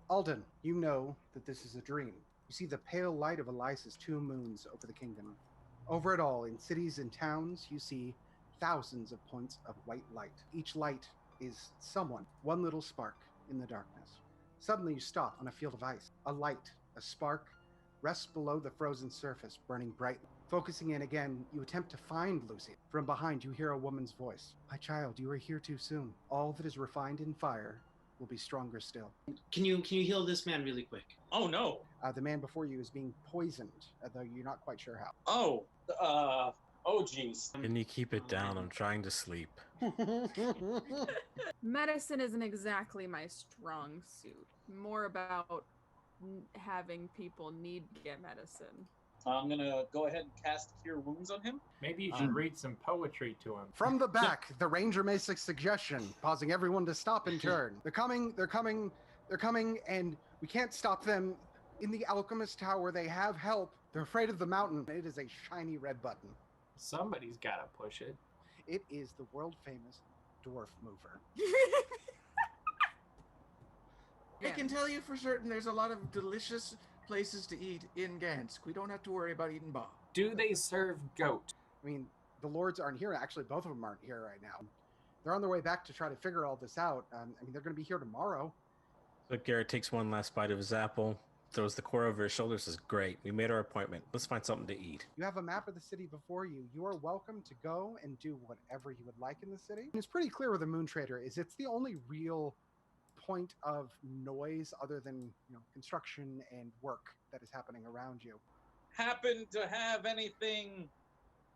Alden, you know that this is a dream. You see the pale light of Elias's two moons over the kingdom. Over it all, in cities and towns, you see thousands of points of white light. Each light is someone, one little spark in the darkness. Suddenly you stop on a field of ice. A light, a spark, rests below the frozen surface, burning brightly. Focusing in again, you attempt to find Lucy. From behind, you hear a woman's voice. My child, you are here too soon. All that is refined in fire will be stronger still. Can you heal this man really quick? Oh no! The man before you is being poisoned, though you're not quite sure how. Oh jeez. Can you keep it down? I'm trying to sleep. Medicine isn't exactly my strong suit. More about having people need to get medicine. I'm gonna go ahead and cast Cure Wounds on him. Maybe you should read some poetry to him. From the back, the ranger makes a suggestion, causing everyone to stop and turn. They're coming, and we can't stop them. In the Alchemist Tower, they have help. They're afraid of the mountain. It is a shiny red button. Somebody's got to push it. It is the world-famous dwarf mover. I can tell you for certain there's a lot of delicious places to eat in Gansk. We don't have to worry about eating Bob. Do they serve goat? I mean, the lords aren't here. Actually, both of them aren't here right now. They're on their way back to try to figure all this out. I mean, they're going to be here tomorrow. So Garrett takes one last bite of his apple, throws the core over his shoulders, says, great, we made our appointment. Let's find something to eat. You have a map of the city before you. You are welcome to go and do whatever you would like in the city. And it's pretty clear where the Moon Trader is. It's the only real point of noise other than construction and work that is happening around you. Happen to have anything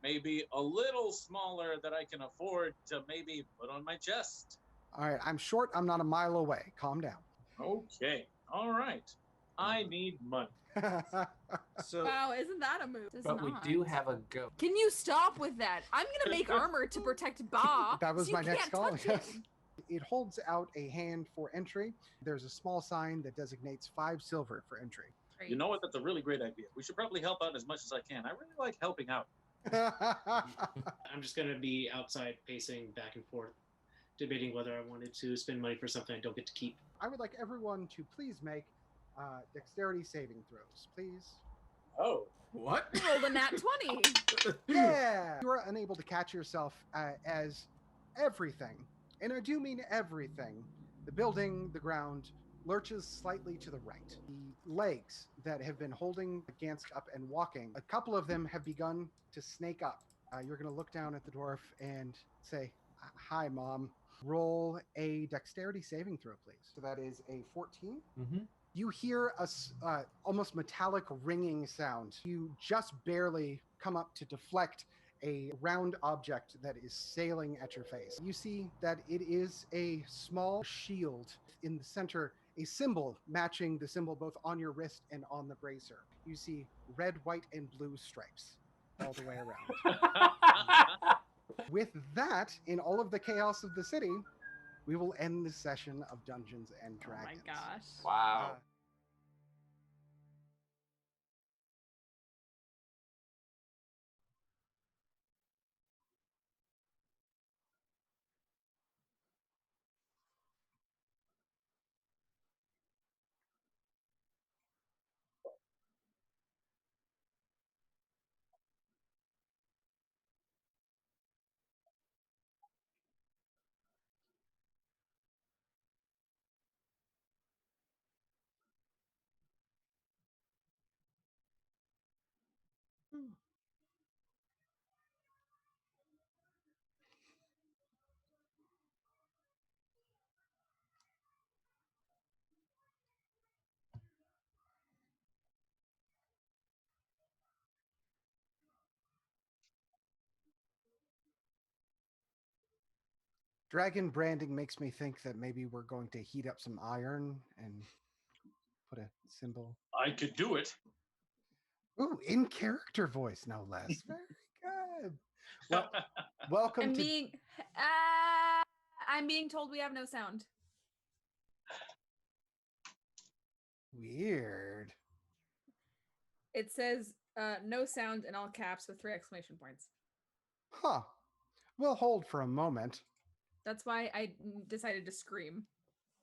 maybe a little smaller that I can afford to maybe put on my chest? All right, I'm short. I'm not a mile away. Calm down. Okay, all right. I need money. So Wow, isn't that a move? Does But not. we do have a goat. Can you stop with that? I'm gonna make armor to protect Ba. That was so my you next can't call. touch Yes. him. It holds out a hand for entry. There's a small sign that designates 5 silver for entry. You know what? That's a really great idea. We should probably help out as much as I can. I really like helping out. I'm just gonna be outside pacing back and forth, debating whether I wanted to spend money for something I don't get to keep. I would like everyone to please make dexterity saving throws, please. Oh. What? Rolled a nat 20. Yeah! You are unable to catch yourself as everything, and I do mean everything, the building, the ground, lurches slightly to the right. The legs that have been holding Gansk up and walking, a couple of them have begun to snake up. You're going to look down at the dwarf and say, hi, Mom. Roll a dexterity saving throw, please. So that is a 14. Mm-hmm. You hear a almost metallic ringing sound. You just barely come up to deflect a round object that is sailing at your face. You see that it is a small shield in the center, a symbol matching the symbol both on your wrist and on the bracer. You see red, white, and blue stripes all the way around. With that, in all of the chaos of the city, we will end this session of Dungeons and Oh my Dragons. gosh. Wow. Dragon branding makes me think that maybe we're going to heat up some iron and put a symbol. I could do it. Ooh, in character voice, no less. Very good. Well, welcome I'm to. I'm being told we have no sound. Weird. It says no sound in all caps with 3 exclamation points. Huh. We'll hold for a moment. That's why I decided to scream.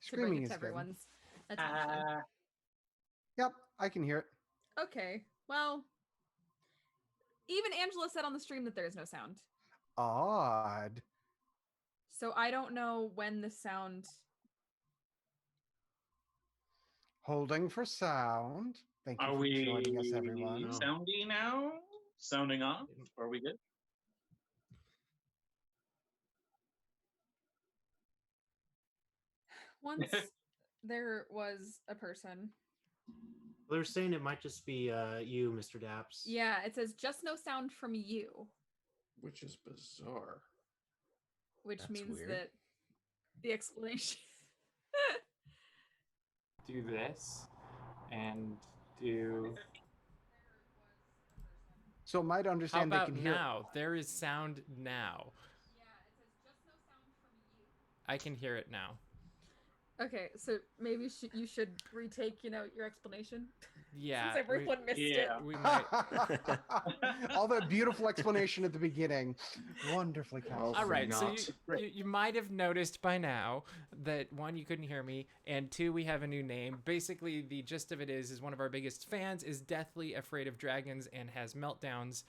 Screaming to is bring it to good. everyone's attention. Yep, I can hear it. Okay, well, even Angela said on the stream that there is no sound. Odd. So I don't know when the sound... Holding for sound. Thank you Are for we joining us, everyone. sounding now? Sounding off? Are we good? Once there was a person. They're saying it might just be you, Mr. Daps. Yeah, it says just no sound from you. Which is bizarre. Which That's means weird. that the explanation... Do this and do. So might How understand about they can hear. now? There is sound now. Yeah, it says just no sound from you. I can hear it now. Okay, so maybe you should retake, your explanation. Yeah. Since everyone missed it. We might. All that beautiful explanation at the beginning. Wonderfully Well, cast. All right, so not. you might have noticed by now that one, you couldn't hear me, and two, we have a new name. Basically, the gist of it is one of our biggest fans is deathly afraid of dragons and has meltdowns,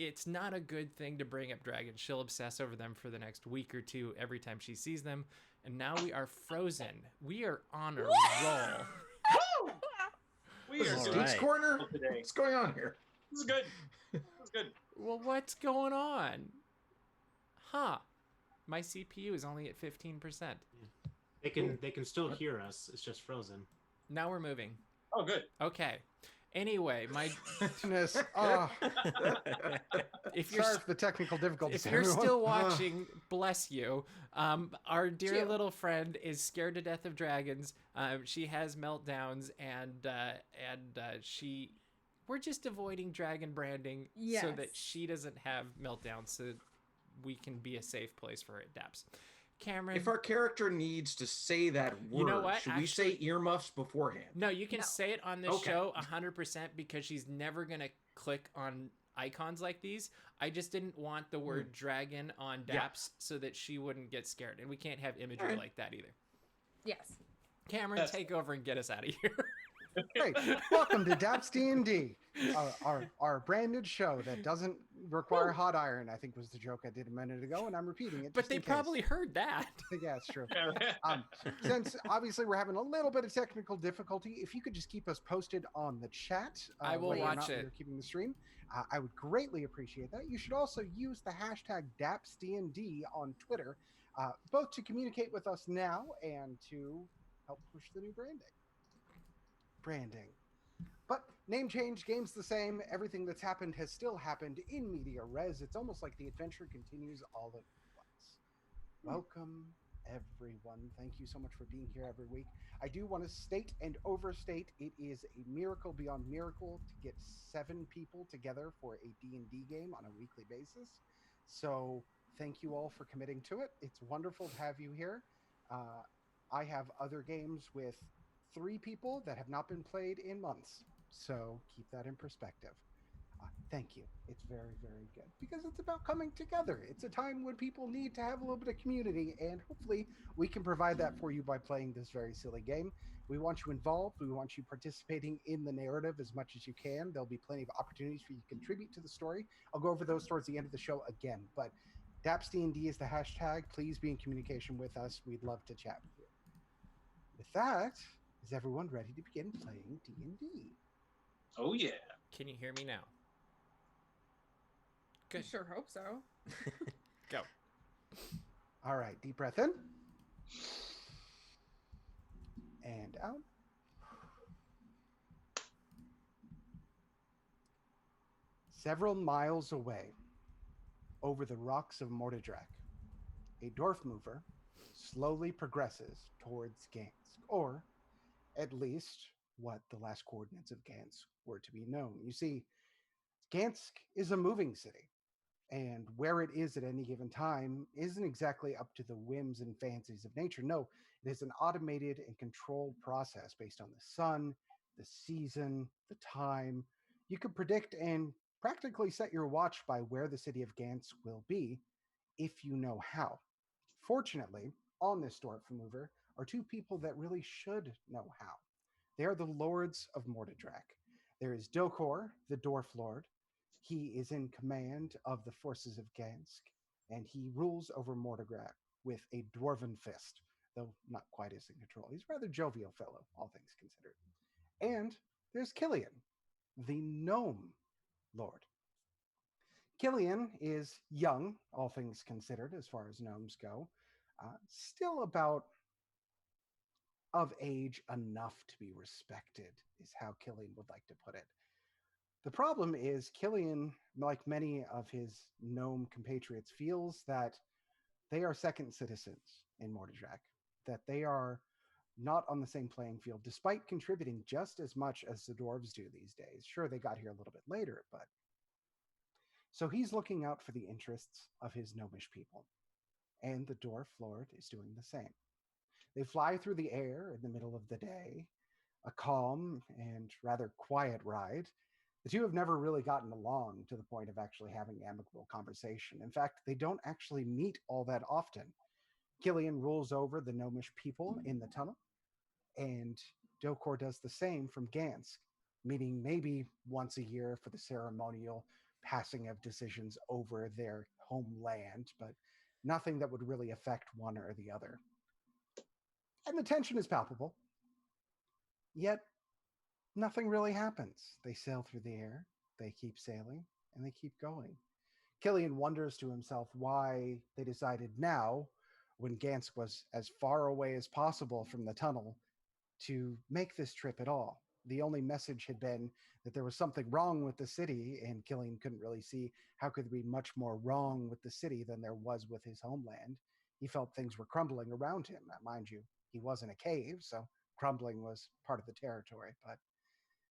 it's not a good thing to bring up dragons. She'll obsess over them for the next week or two every time she sees them, and now we are frozen. We are on a roll. We This are is doing Geeks right. Corner? today. What's going on here? This is good. This is good. Well, what's going on? Huh. My CPU is only at 15%. They can still hear us. It's just frozen. Now we're moving. Oh, good. Okay. Anyway, my Goodness. Oh, if you're sorry for the technical difficulties. if you're everyone. still watching, bless you. Our dear Chill. little friend is scared to death of dragons. She has meltdowns, and we're just avoiding dragon branding so that Yes. she doesn't have meltdowns, so we can be a safe place for her at DAPS. Cameron, If our character needs to say that word, You know what? should we say earmuffs beforehand? no, you can No. say it on the Okay. show 100% because she's never gonna click on icons like these. I just didn't want the word dragon on Yeah. DAPS so that she wouldn't get scared, and we can't have imagery Alright. like that either. Yes. Cameron, That's- take over and get us out of here. Great. Welcome to DAPsDnD, our branded show that doesn't require hot iron, I think was the joke I did a minute ago, and I'm repeating it. But just they in case. probably heard that. Yeah, it's true. Since obviously we're having a little bit of technical difficulty, if you could just keep us posted on the chat, I will whether or watch not it. You're keeping the stream. I would greatly appreciate that. You should also use the hashtag DAPsDnD on Twitter, both to communicate with us now and to help push the new branding. But name change, game's the same. Everything that's happened has still happened in media res. It's almost like the adventure continues all at once. Welcome, everyone. Thank you so much for being here every week. I do want to state and overstate it is a miracle beyond miracle to get 7 people together for a D&D game on a weekly basis. So thank you all for committing to it. It's wonderful to have you here. I have other games with 3 people that have not been played in months. So keep that in perspective. Thank you. It's very, very good because it's about coming together. It's a time when people need to have a little bit of community, and hopefully we can provide that for you by playing this very silly game. We want you involved. We want you participating in the narrative as much as you can. There'll be plenty of opportunities for you to contribute to the story. I'll go over those towards the end of the show again, but DAPsDnD is the hashtag. Please be in communication with us. We'd love to chat with you. With that, is everyone ready to begin playing D&D? Oh, yeah. Can you hear me now? I Good. sure hope so. Go. All right, deep breath in. And out. Several miles away, over the rocks of Mordadrak, a dwarf mover slowly progresses towards Gans, or at least what the last coordinates of Gans were to be known. You see, Gansk is a moving city, and where it is at any given time isn't exactly up to the whims and fancies of nature. No, it is an automated and controlled process based on the sun, the season, the time. You can predict and practically set your watch by where the city of Gans will be if you know how. Fortunately, on this dwarf mover are two people that really should know how. They are the lords of Mordadrak. There is Dokor, the Dwarf Lord. He is in command of the forces of Gansk, and he rules over Mordadrak with a dwarven fist, though not quite as in control. He's a rather jovial fellow, all things considered. And there's Killian, the gnome lord. Killian is young, all things considered, as far as gnomes go. Still about of age enough to be respected, is how Killian would like to put it. The problem is Killian, like many of his gnome compatriots, feels that they are second citizens in Mordadrak, that they are not on the same playing field, despite contributing just as much as the dwarves do these days. Sure, they got here a little bit later, but... So he's looking out for the interests of his gnomish people, and the Dwarf Lord is doing the same. They fly through the air in the middle of the day, a calm and rather quiet ride. The two have never really gotten along to the point of actually having amicable conversation. In fact, they don't actually meet all that often. Killian rules over the gnomish people in the tunnel, and Dokor does the same from Gansk, meeting maybe once a year for the ceremonial passing of decisions over their homeland, but nothing that would really affect one or the other. And the tension is palpable. Yet, nothing really happens. They sail through the air, they keep sailing, and they keep going. Killian wonders to himself why they decided now, when Gansk was as far away as possible from the tunnel, to make this trip at all. The only message had been that there was something wrong with the city, and Killian couldn't really see how could there be much more wrong with the city than there was with his homeland. He felt things were crumbling around him. Now, mind you, he was in a cave, so crumbling was part of the territory, but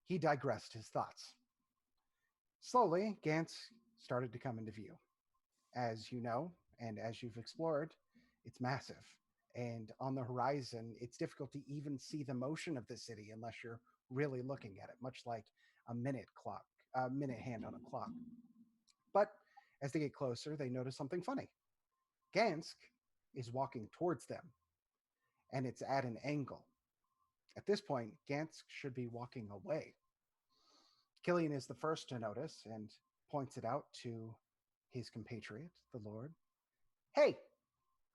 he digressed his thoughts. Slowly, Gansk started to come into view. As you know, and as you've explored, it's massive. And on the horizon, it's difficult to even see the motion of the city unless you're really looking at it, much like a minute hand on a clock. But as they get closer, they notice something funny. Gansk is walking towards them, and it's at an angle. At this point, Gansk should be walking away. Killian is the first to notice and points it out to his compatriot, the Lord. Hey,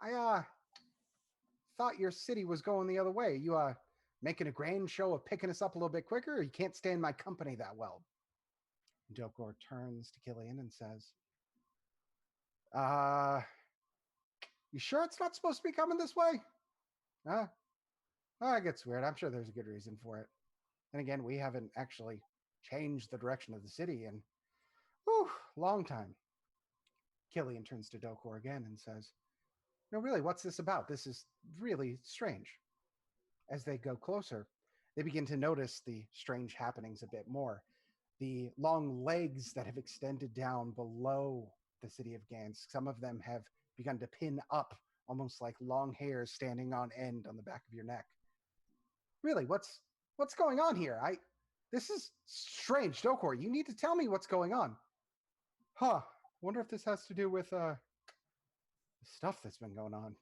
I thought your city was going the other way. You making a grand show of picking us up a little bit quicker, or you can't stand my company that well? Dokor turns to Killian and says, you sure it's not supposed to be coming this way? It gets weird. I'm sure there's a good reason for it. And again, we haven't actually changed the direction of the city in long time. Killian turns to Dokor again and says, no, really, what's this about? This is really strange. As they go closer, they begin to notice the strange happenings a bit more. The long legs that have extended down below the city of Gansk, some of them have begun to pin up, almost like long hairs standing on end on the back of your neck. Really, what's going on here? This is strange, Dokor. You need to tell me what's going on. Wonder if this has to do with the stuff that's been going on.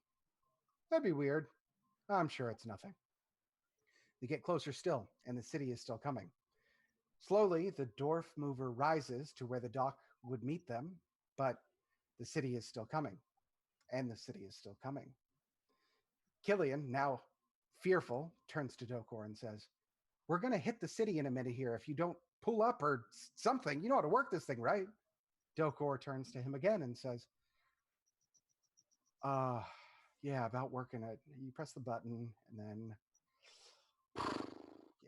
That'd be weird. I'm sure it's nothing. They get closer still, and the city is still coming. Slowly, the dwarf mover rises to where the dock would meet them, but the city is still coming, and the city is still coming. Killian, now fearful, turns to Dokor and says, we're going to hit the city in a minute here if you don't pull up or something. You know how to work this thing, right? Dokor turns to him again and says, yeah, about working it. You press the button, and then...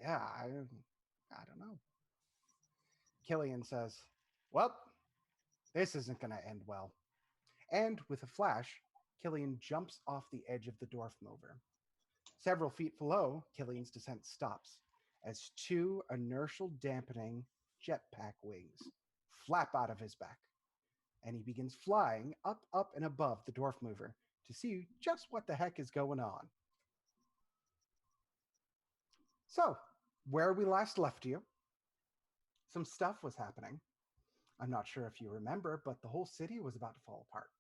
yeah, I don't know. Killian says, well, this isn't going to end well. And with a flash, Killian jumps off the edge of the dwarf mover. Several feet below, Killian's descent stops as two inertial dampening jetpack wings flap out of his back. And he begins flying up and above the dwarf mover to see just what the heck is going on. So, where we last left you, some stuff was happening. I'm not sure if you remember, but the whole city was about to fall apart.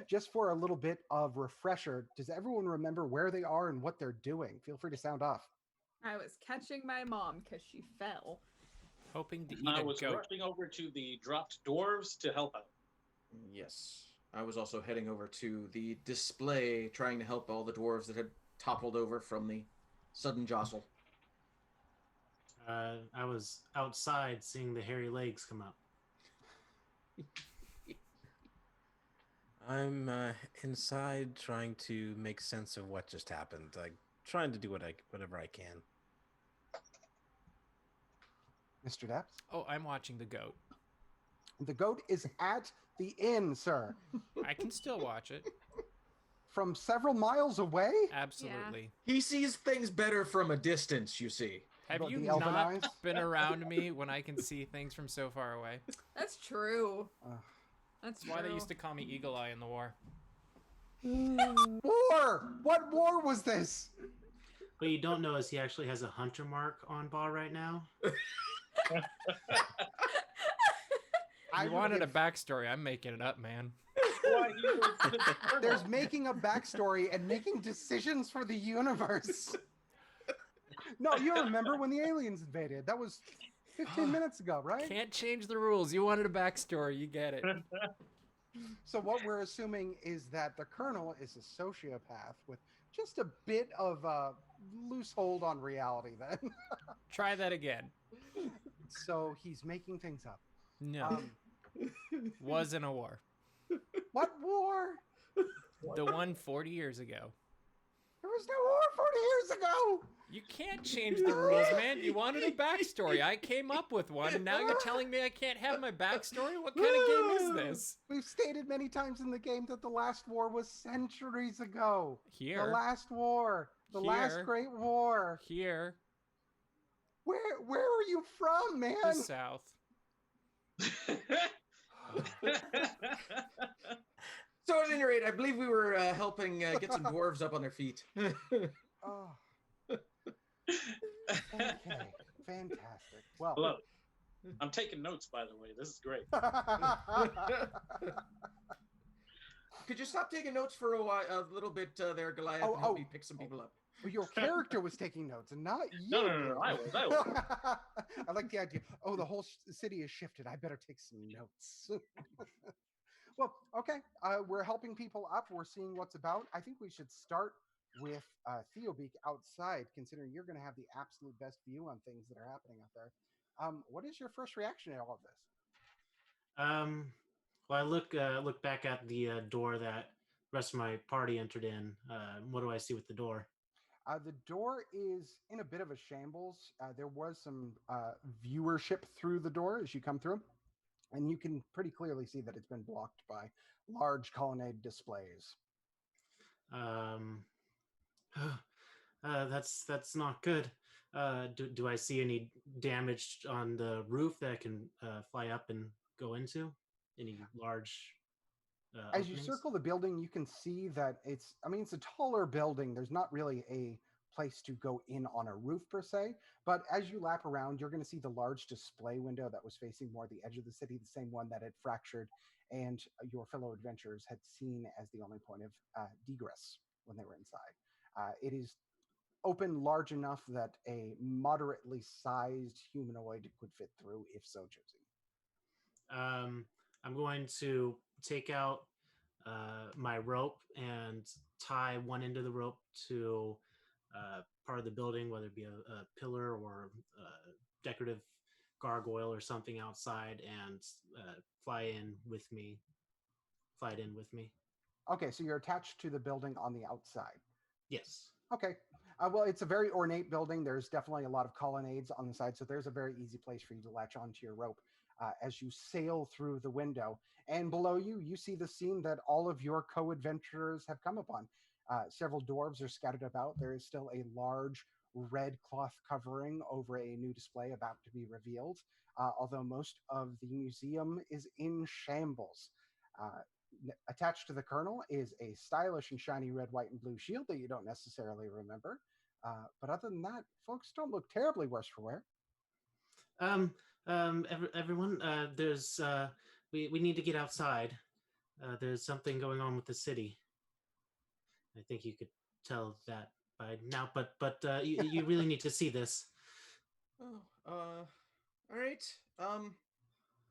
Just for a little bit of refresher, does everyone remember where they are and what they're doing? Feel free to sound off. I was catching my mom because she fell. Hoping to eat I a was goat. rushing over to the dropped dwarves to help out. Yes. I was also heading over to the display, trying to help all the dwarves that had toppled over from the sudden jostle. I was outside seeing the hairy legs come up. I'm inside trying to make sense of what just happened. Like trying to do whatever I can. Mr. Daps? Oh, I'm watching the goat. The goat is at the inn, sir. I can still watch it. From several miles away? Absolutely. He sees things better from a distance, you see. Have What, you the elven not eyes? been around me when I can see things from so far away? That's true. That's That's why they used to call me Eagle Eye in the war. War! What war was this? What you don't know is he actually has a hunter mark on Ball right now. I would wanted a give- backstory. I'm making it up, man. Why he was the colonel. There's making a backstory and making decisions for the universe. No, you remember when the aliens invaded? That was 15 minutes ago, right? Can't change the rules. You wanted a backstory. You get it. So what we're assuming is that the colonel is a sociopath with just a bit of a loose hold on reality then. Try that again. So he's making things up. No. Was in a war. What war? The one 40 years ago. There was no war 40 years ago. You can't change the rules, man. You wanted a backstory. I came up with one, and now you're telling me I can't have my backstory? What kind of game is this? We've stated many times in the game that the last war was centuries ago. Here. The last war. The last Here. great war. Here. Where are you from, man? The South. So at any rate, I believe we were helping get some dwarves up on their feet. Oh. Okay. Fantastic. Well. Hello. I'm taking notes, by the way. This is great. Could you stop taking notes for a little bit there, Goliath, and help me pick some people up? Your character was taking notes and not you. No, I was. I like the idea. Oh, the whole city is shifted. I better take some notes. Well, okay. We're helping people up. We're seeing what's about. I think we should start with Theobeak outside, considering you're going to have the absolute best view on things that are happening out there. What is your first reaction to all of this? Well, I look back at the door that the rest of my party entered in. What do I see with the door? The door is in a bit of a shambles. There was some viewership through the door as you come through, and you can pretty clearly see that it's been blocked by large colonnade displays. That's not good. Do I see any damage on the roof that I can fly up and go into? Any large As you openings? circle the building, you can see that it's a taller building. There's not really a place to go in on a roof per se, but as you lap around, you're going to see the large display window that was facing more the edge of the city, the same one that had fractured and your fellow adventurers had seen as the only point of degress when they were inside. It is open large enough that a moderately sized humanoid could fit through if so choosing. I'm going to take out my rope and tie one end of the rope to part of the building, whether it be a pillar or a decorative gargoyle or something outside, and fly it in with me. Okay, so you're attached to the building on the outside. Yes. Okay. Well, it's a very ornate building. There's definitely a lot of colonnades on the side, so there's a very easy place for you to latch onto your rope as you sail through the window. And below you, you see the scene that all of your co-adventurers have come upon. Several dwarves are scattered about. There is still a large red cloth covering over a new display about to be revealed, although most of the museum is in shambles. Attached to the colonel is a stylish and shiny red, white, and blue shield that you don't necessarily remember. But other than that, folks don't look terribly worse for wear. Everyone, there's we need to get outside. there's something going on with the city. I think you could tell that by now, but you really need to see this. Oh, all right.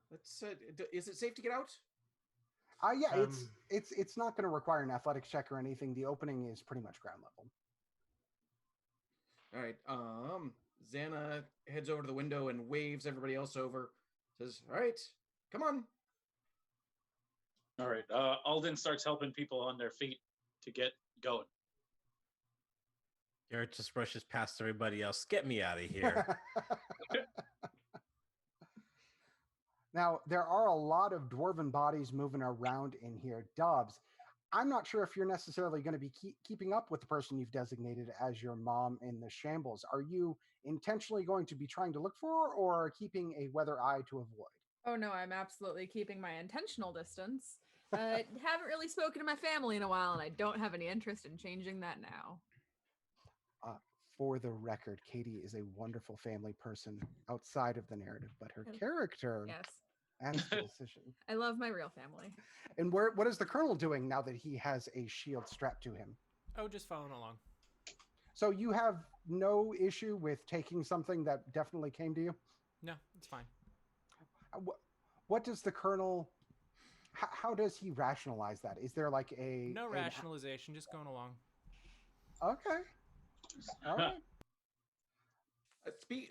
Let's. Is it safe to get out? Yeah, it's not going to require an athletics check or anything. The opening is pretty much ground level. All right. Xana heads over to the window and waves everybody else over. Says, "All right, come on." All right. Alden starts helping people on their feet to get going. Garrett just rushes past everybody else. Get me out of here. Now, there are a lot of dwarven bodies moving around in here. Dobbs, I'm not sure if you're necessarily going to be keeping up with the person you've designated as your mom in the shambles. Are you intentionally going to be trying to look for or keeping a weather eye to avoid? Oh no, I'm absolutely keeping my intentional distance. Haven't really spoken to my family in a while, and I don't have any interest in changing that now. For the record, Katie is a wonderful family person outside of the narrative, but her character adds the decision. I love my real family. And what is the Colonel doing now that he has a shield strapped to him? Oh, just following along. So you have no issue with taking something that definitely came to you? No, it's fine. What does the Colonel... How does he rationalize that? Is there like a... No rationalization, just going along. Okay. All right.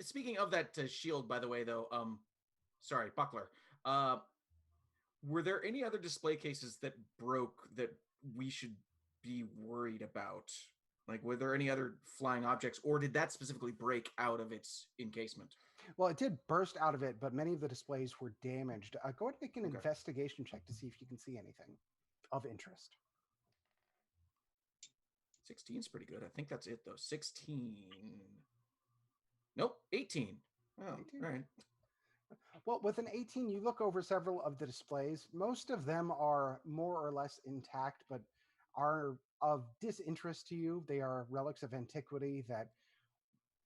Speaking of that shield, by the way, though, sorry, buckler. Were there any other display cases that broke that we should be worried about? Like, were there any other flying objects, or did that specifically break out of its encasement? Well, it did burst out of it, but many of the displays were damaged. Go ahead and make an investigation check to see if you can see anything of interest. 16 is pretty good. I think that's it, though. 16. Nope, 18. Oh, 18. All right. Well, with an 18, you look over several of the displays. Most of them are more or less intact, but are of disinterest to you. They are relics of antiquity that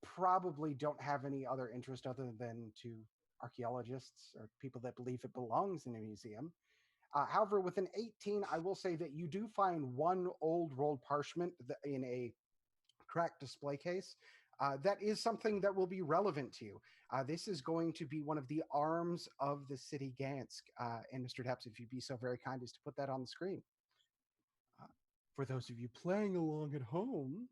probably don't have any other interest other than to archaeologists or people that believe it belongs in a museum. However, with an 18, I will say that you do find one old rolled parchment in a cracked display case. That is something that will be relevant to you. This is going to be one of the arms of the city Gansk. And Mr. DAPS, if you'd be so very kind as to put that on the screen. For those of you playing along at home,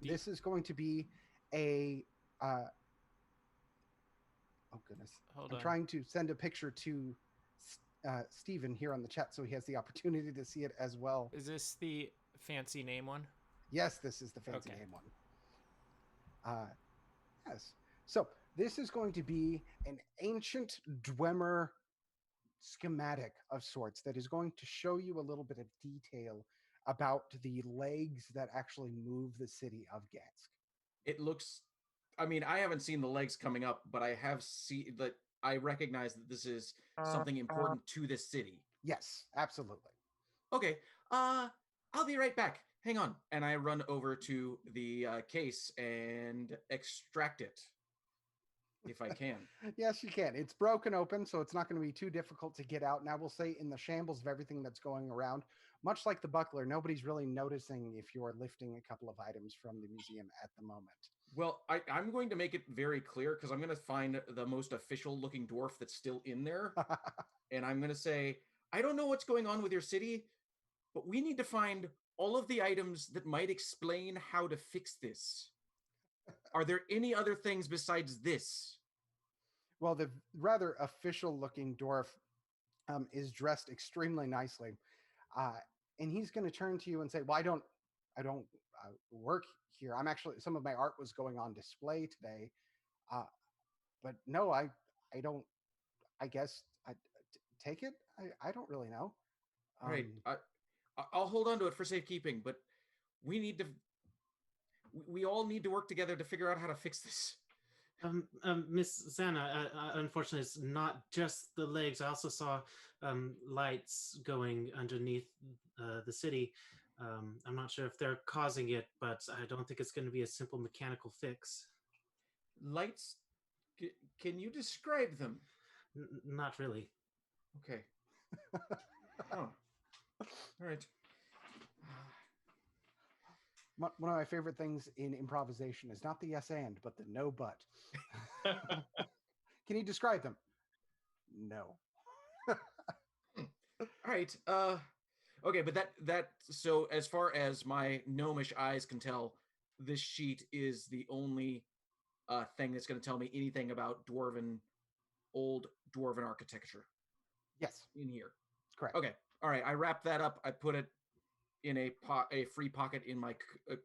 this is going to be a... oh, goodness. I'm trying to send a picture to... Steven here on the chat so he has the opportunity to see it as well. Is this the fancy name one? Yes, this is the fancy name one. Yes. So this is going to be an ancient Dwemer schematic of sorts that is going to show you a little bit of detail about the legs that actually move the city of Gansk. It looks... I mean, I haven't seen the legs coming up, but I have seen that... I recognize that this is something important to this city. Yes, absolutely. Okay, I'll be right back. Hang on. And I run over to the case and extract it, if I can. Yes, you can. It's broken open, so it's not going to be too difficult to get out. And I will say, in the shambles of everything that's going around, much like the buckler, nobody's really noticing if you're lifting a couple of items from the museum at the moment. Well, I'm going to make it very clear because I'm going to find the most official-looking dwarf that's still in there. And I'm going to say, I don't know what's going on with your city, but we need to find all of the items that might explain how to fix this. Are there any other things besides this? Well, the rather official-looking dwarf is dressed extremely nicely. And he's going to turn to you and say, well, I don't work here. I'm actually, some of my art was going on display today. But no, I don't, I guess I take it. I don't really know. Right. I'll hold on to it for safekeeping, but we all need to work together to figure out how to fix this. Miss Xana, unfortunately, it's not just the legs. I also saw lights going underneath the city. I'm not sure if they're causing it, but I don't think it's going to be a simple mechanical fix. Lights? Can you describe them? Not really. Okay. Oh. All right. One of my favorite things in improvisation is not the yes and, but the no but. Can you describe them? No. All right. Okay, but that so as far as my gnomish eyes can tell, this sheet is the only thing that's going to tell me anything about old dwarven architecture Yes, in here. correct. Okay. All right. I wrap that up. I put it in a free pocket in my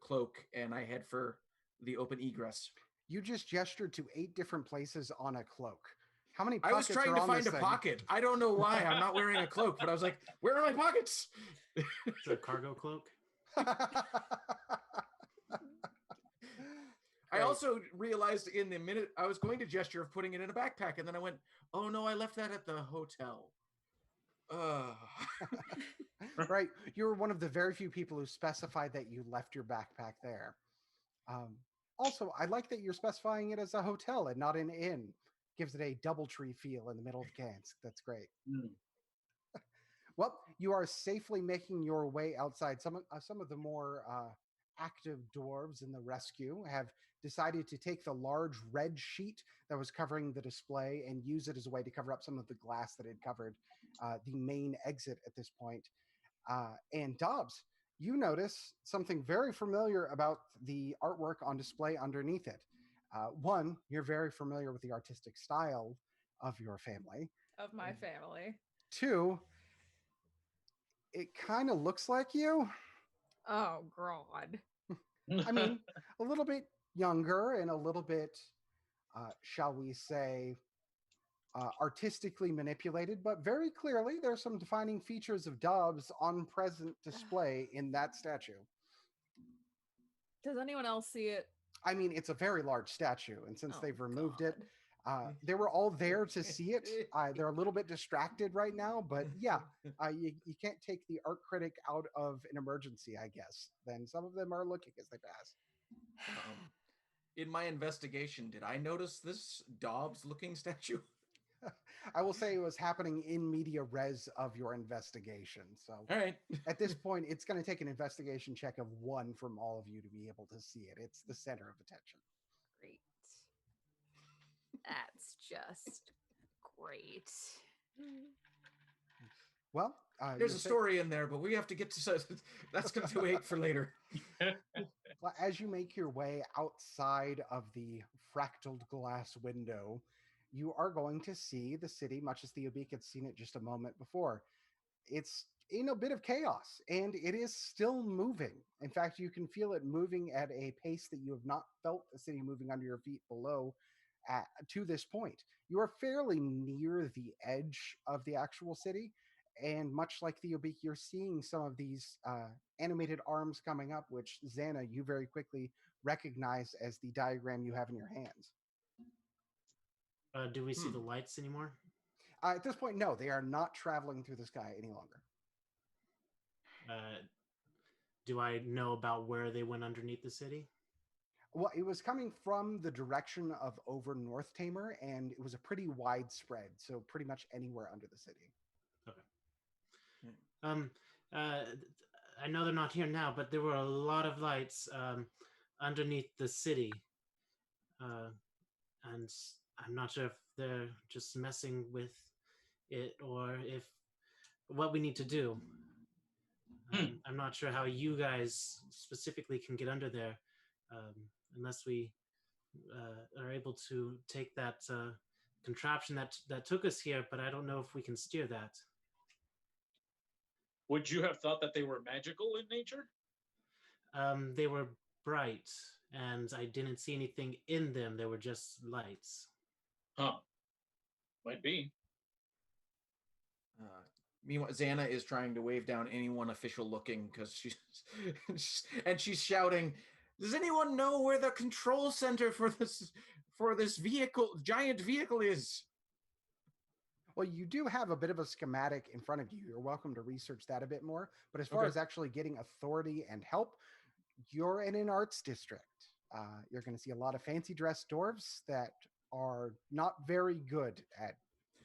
cloak, and I head for the open egress. You just gestured to 8 different places on a cloak. How many I was pockets trying are to on find this a thing? pocket. I don't know why. I'm not wearing a cloak, but I was like, where are my pockets? It's a cargo cloak. I Great. also realized in the minute I was going to gesture of putting it in a backpack, and then I went, oh no, I left that at the hotel. Right. You were one of the very few people who specified that you left your backpack there. Also, I like that you're specifying it as a hotel and not an inn. Gives it a DoubleTree feel in the middle of Kansk. That's great. Mm. Well, you are safely making your way outside. Some of the more active dwarves in the rescue have decided to take the large red sheet that was covering the display and use it as a way to cover up some of the glass that had covered the main exit at this point. And Dobbs, you notice something very familiar about the artwork on display underneath it. One, you're very familiar with the artistic style of your family. Of my family. 2, it kind of looks like you. Oh, God. I mean, a little bit younger and a little bit, shall we say, artistically manipulated, but very clearly there's some defining features of Dobbs on present display in that statue. Does anyone else see it? I mean, it's a very large statue, and since Oh, they've removed it, God. they were all there to see it. They're a little bit distracted right now, but yeah, you can't take the art critic out of an emergency, I guess. Then some of them are looking as they pass. In my investigation, did I notice this Dobbs-looking statue? I will say it was happening in media res of your investigation. So All right. at this point, it's going to take an investigation check of 1 from all of you to be able to see it. It's the center of attention. Great. That's just great. Well, There's a story in there, but we have to get to that's going to wait for later. Well, as you make your way outside of the fractaled glass window, you are going to see the city, much as Theobek had seen it just a moment before. It's in a bit of chaos, and it is still moving. In fact, you can feel it moving at a pace that you have not felt the city moving under your feet below to this point. You are fairly near the edge of the actual city, and much like Theobek, you're seeing some of these animated arms coming up, which Xana, you very quickly recognize as the diagram you have in your hands. Do we see the lights anymore? At this point, no, they are not traveling through the sky any longer. Do I know about where they went underneath the city? Well, it was coming from the direction of over North Tamer, and it was a pretty widespread, so pretty much anywhere under the city. Okay. I know they're not here now, but there were a lot of lights underneath the city, and I'm not sure if they're just messing with it or if what we need to do. I'm not sure how you guys specifically can get under there unless we are able to take that contraption that took us here, but I don't know if we can steer that. Would you have thought that they were magical in nature? They were bright, and I didn't see anything in them. They were just lights. Huh. Might be. Meanwhile, Xana is trying to wave down anyone official looking because she's shouting, "Does anyone know where the control center for this giant vehicle is?" Well, you do have a bit of a schematic in front of you. You're welcome to research that a bit more. But as far as actually getting authority and help, you're in an arts district. You're going to see a lot of fancy dressed dwarves that are not very good at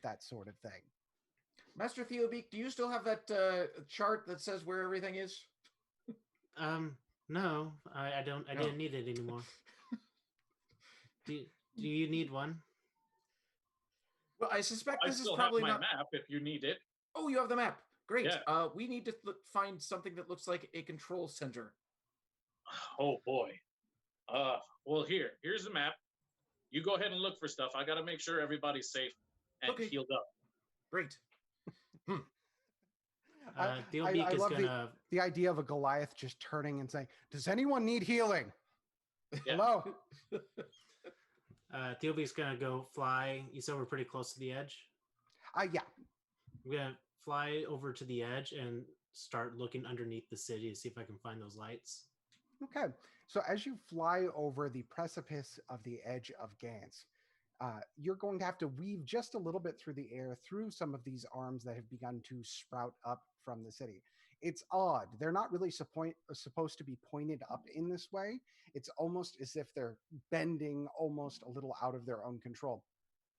that sort of thing. Master Theobeak, do you still have that chart that says where everything is? No, I don't. I No. didn't need it anymore. Do you need one? Well, I suspect I this is still have probably my not. map if you need it. Oh, you have the map. Great. Yeah. We need to find something that looks like a control center. Oh boy. Well, here's the map. You go ahead and look for stuff. I got to make sure everybody's safe and Okay. healed up. Great. Theobeak is love gonna. the idea of a Goliath just turning and saying, "Does anyone need healing? Yeah. Hello." Theobeak's gonna go fly. You said we're pretty close to the edge. Yeah. I'm gonna fly over to the edge and start looking underneath the city to see if I can find those lights. Okay. So as you fly over the precipice of the edge of Gans, you're going to have to weave just a little bit through the air through some of these arms that have begun to sprout up from the city. It's odd. They're not really supposed to be pointed up in this way. It's almost as if they're bending almost a little out of their own control.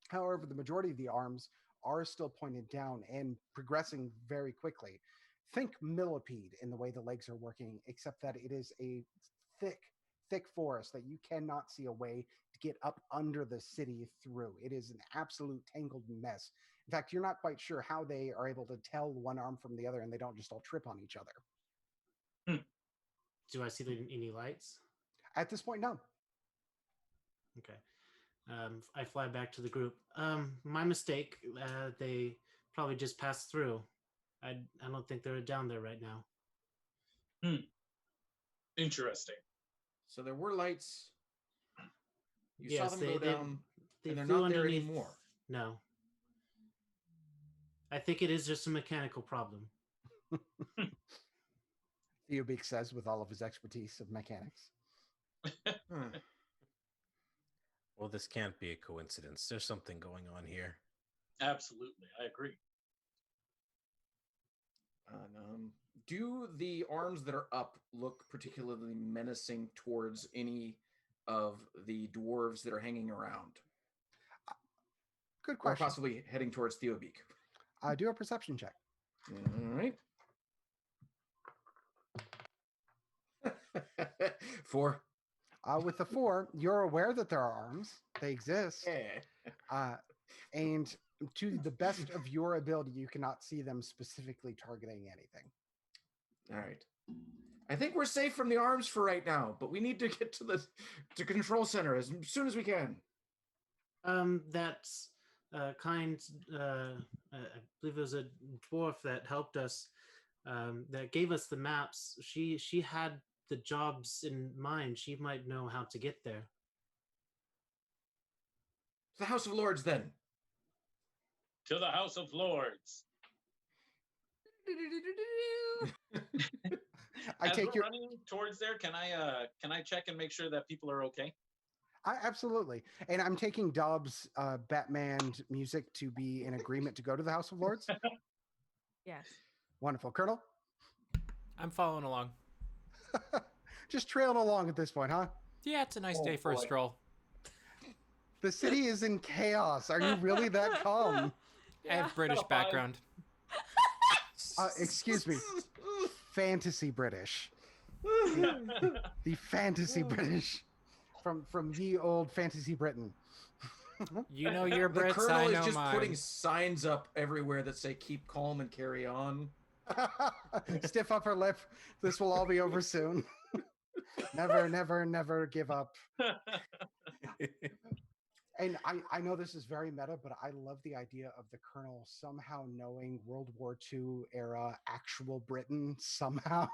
However, the majority of the arms are still pointed down and progressing very quickly. Think millipede in the way the legs are working, except that it is a thick forest that you cannot see a way to get up under the city through. It is an absolute tangled mess. In fact, you're not quite sure how they are able to tell one arm from the other and they don't just all trip on each other. Do I see any lights? At this point, no. Okay. I fly back to the group. My mistake. They probably just passed through. I don't think they're down there right now. Interesting. So there were lights. You Yes, saw them go down, and they're flew not there underneath. anymore. No. I think it is just a mechanical problem. Theobeak says with all of his expertise of mechanics. Well, this can't be a coincidence. There's something going on here. Absolutely. I agree. Do the arms that are up look particularly menacing towards any of the dwarves that are hanging around? Good question. Or possibly heading towards Theobeak. Do a perception check. All right. 4. With the 4, you're aware that there are arms. They exist. And to the best of your ability, you cannot see them specifically targeting anything. All right. I think we're safe from the arms for right now, but we need to get to the control center as soon as we can. That's kind. I believe it was a dwarf that helped us. That gave us the maps. She had the jobs in mind. She might know how to get there. The House of Lords, then. To the House of Lords. As we're running towards there, can I check and make sure that people are okay? Absolutely. And I'm taking Dobbs' Batman music to be in agreement to go to the House of Lords. Yes. Wonderful. Colonel? I'm following along. Just trailing along at this point, huh? Yeah, it's a nice day for a stroll. The city is in chaos. Are you really that calm? I have British background. Excuse me. Fantasy British. The fantasy British. From ye old fantasy Britain. You know your The Brits, Colonel I is know just mine. putting signs up everywhere that say "Keep calm and carry on." Stiff upper lip. This will all be over soon. Never, never, never give up. And I know this is very meta, but I love the idea of the Colonel somehow knowing World War II era actual Britain somehow.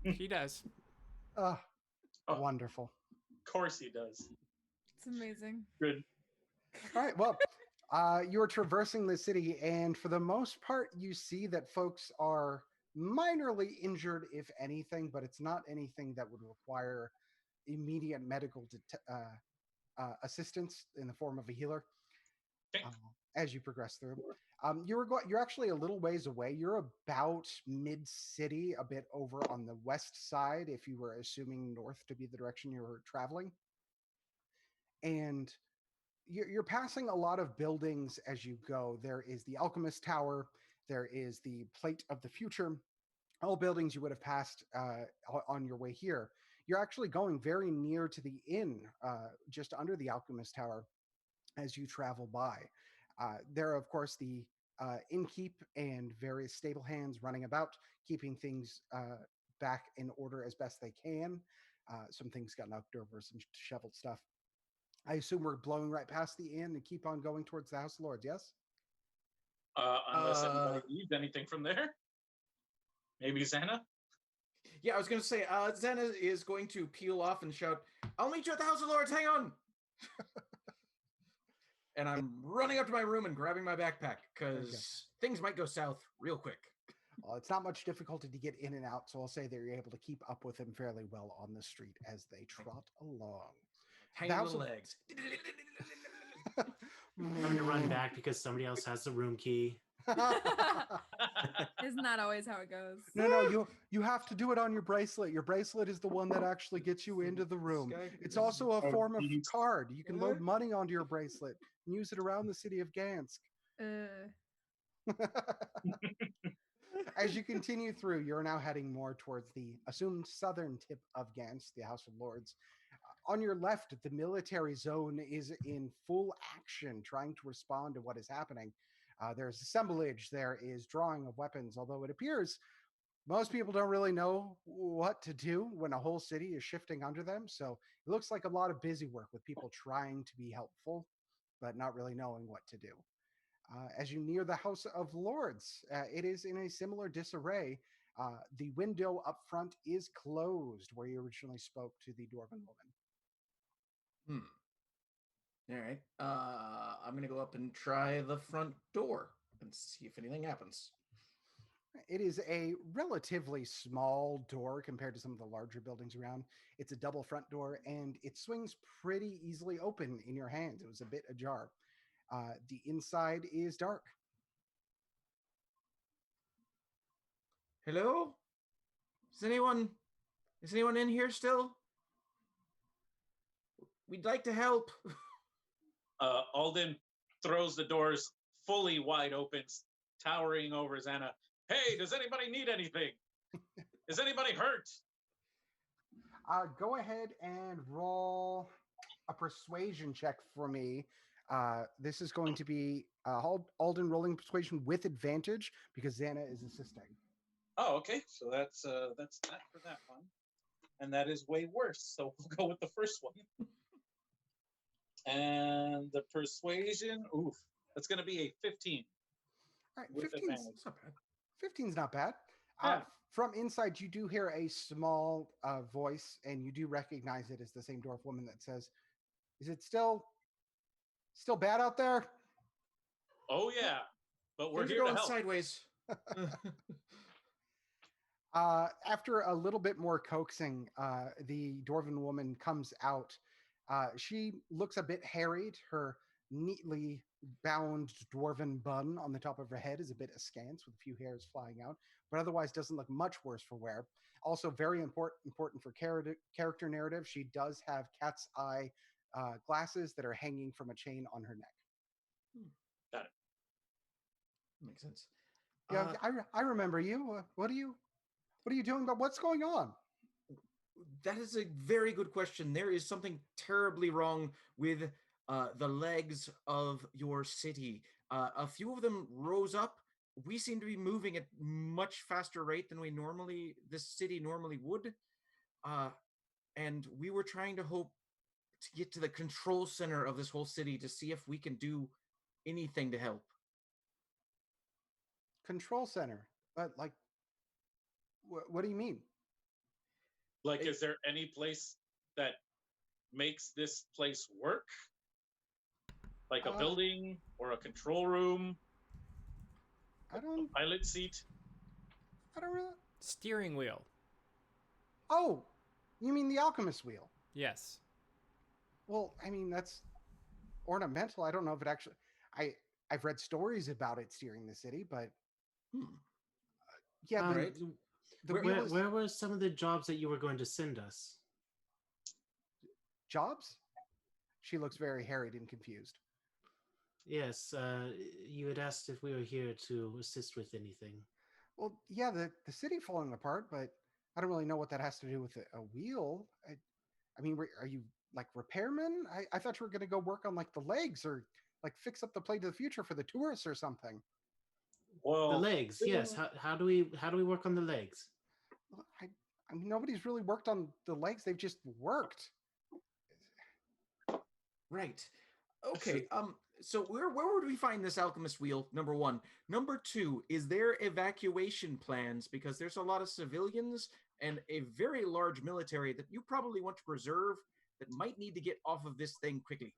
He does. Wonderful. Of course he does. It's amazing. Good. All right. Well, you're traversing the city, and for the most part, you see that folks are minorly injured, if anything, but it's not anything that would require immediate medical assistance in the form of a healer. As you progress through, you're actually a little ways away. You're about mid-city, a bit over on the west side, if you were assuming north to be the direction you were traveling. And you're passing a lot of buildings as you go. There is the Alchemist Tower. There is the Plate of the Future. All buildings you would have passed on your way here. You're actually going very near to the inn, just under the Alchemist Tower, as you travel by. There are, of course, the innkeep and various stable hands running about, keeping things back in order as best they can. Some things got knocked over, some shoveled stuff. I assume we're blowing right past the inn and keep on going towards the House of Lords, yes? Unless anybody needs anything from there. Maybe Xana? Yeah, I was going to say, Xana is going to peel off and shout, "I'll meet you at the House of Lords, hang on!" And I'm running up to my room and grabbing my backpack, because things might go south real quick. Well, it's not much difficulty to get in and out, so I'll say that you're able to keep up with them fairly well on the street as they trot along. Tiny little legs. Having to run back because somebody else has the room key. Isn't that always how it goes? No, you have to do it on your bracelet. Your bracelet is the one that actually gets you into the room. It's also a form of card. You can load money onto your bracelet and use it around the city of Gansk. As you continue through, you're now heading more towards the assumed southern tip of Gansk, the House of Lords. On your left, the military zone is in full action, trying to respond to what is happening. There's assemblage, there is drawing of weapons, although it appears most people don't really know what to do when a whole city is shifting under them. So it looks like a lot of busy work with people trying to be helpful, but not really knowing what to do. As you near the House of Lords, it is in a similar disarray. The window up front is closed where you originally spoke to the Dwarven woman. All right. I'm going to go up and try the front door and see if anything happens. It is a relatively small door compared to some of the larger buildings around. It's a double front door, and it swings pretty easily open in your hands. It was a bit ajar. The inside is dark. Hello? Is anyone in here still? We'd like to help. Alden throws the doors fully wide open, towering over Xana. Hey, does anybody need anything? Is anybody hurt? Go ahead and roll a persuasion check for me. This is going to be Alden rolling persuasion with advantage because Xana is assisting. Oh, okay. So that's that for that one. And that is way worse. So we'll go with the first one. And the persuasion, that's going to be a 15. All right, with 15's advantage. not bad. 15's not bad. Yeah. From inside, you do hear a small voice, and you do recognize it as the same dwarf woman that says, "Is it still bad out there?" Oh yeah, but we're Things are here to going help. sideways. After a little bit more coaxing, the dwarven woman comes out. She looks a bit harried. Her neatly bound dwarven bun on the top of her head is a bit askance with a few hairs flying out, but otherwise doesn't look much worse for wear. Also very important for character narrative, she does have cat's eye glasses that are hanging from a chain on her neck. Got it. Makes sense. Yeah, I remember you. What are you doing? But what's going on? That is a very good question. There is something terribly wrong with the legs of your city. A few of them rose up. We seem to be moving at much faster rate than this city normally would. And we were trying to hope to get to the control center of this whole city to see if we can do anything to help. Control center? But like, what do you mean? Like, is there any place that makes this place work? Like a building or a control room? I don't. A pilot seat? I don't really. Steering wheel. Oh, you mean the alchemist wheel? Yes. Well, I mean that's ornamental. I don't know if it actually. I've read stories about it steering the city, but yeah, right. Where were some of the jobs that you were going to send us? Jobs? She looks very harried and confused. Yes, you had asked if we were here to assist with anything. Well, yeah, the city falling apart, but I don't really know what that has to do with a wheel. I mean, are you like repairmen? I thought you were going to go work on like the legs or like fix up the plate of the future for the tourists or something. The Well, legs, yes. How do we work on the legs? Well, I mean, nobody's really worked on the legs. They've just worked. Right. Okay. So where would we find this alchemist wheel? Number one. Number two, is there evacuation plans? Because there's a lot of civilians and a very large military that you probably want to preserve that might need to get off of this thing quickly.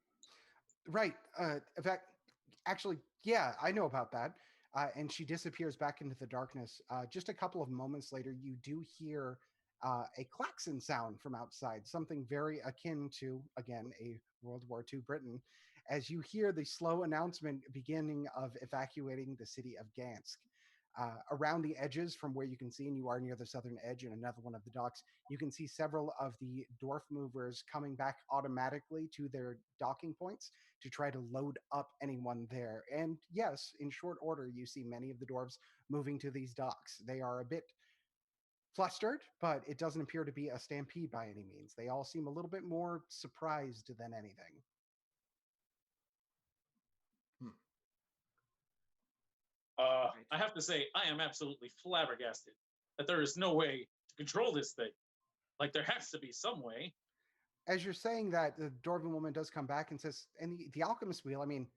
Right. In fact, actually, yeah, I know about that. And she disappears back into the darkness. Just a couple of moments later, you do hear a klaxon sound from outside, something very akin to, again, a World War II Britain, as you hear the slow announcement beginning of evacuating the city of Gansk. Around the edges from where you can see, and you are near the southern edge and another one of the docks, you can see several of the dwarf movers coming back automatically to their docking points to try to load up anyone there. And yes, in short order, you see many of the dwarves moving to these docks. They are a bit flustered, but it doesn't appear to be a stampede by any means. They all seem a little bit more surprised than anything. I have to say, I am absolutely flabbergasted that there is no way to control this thing. Like, there has to be some way. As you're saying that, the dwarven woman does come back and says, and the alchemist wheel, I mean,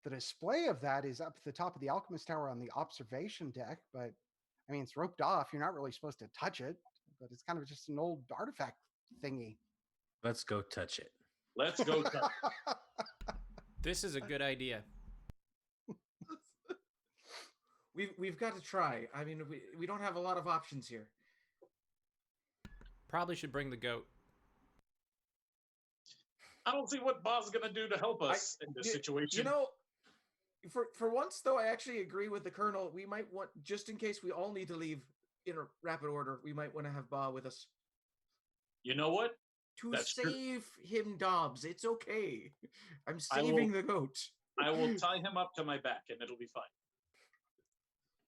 the display of that is up at the top of the alchemist tower on the observation deck, but I mean, it's roped off. You're not really supposed to touch it, but it's kind of just an old artifact thingy. Let's go touch it. Let's go touch it. This is a good idea. We've got to try. I mean, we don't have a lot of options here. Probably should bring the goat. I don't see what Bob's going to do to help us in this situation. You know, for once, though, I actually agree with the Colonel. We might want, just in case we all need to leave in a rapid order, we might want to have Ba with us. You know what? That's save him, Dobbs. It's okay. I'm saving the goat. I will tie him up to my back, and it'll be fine.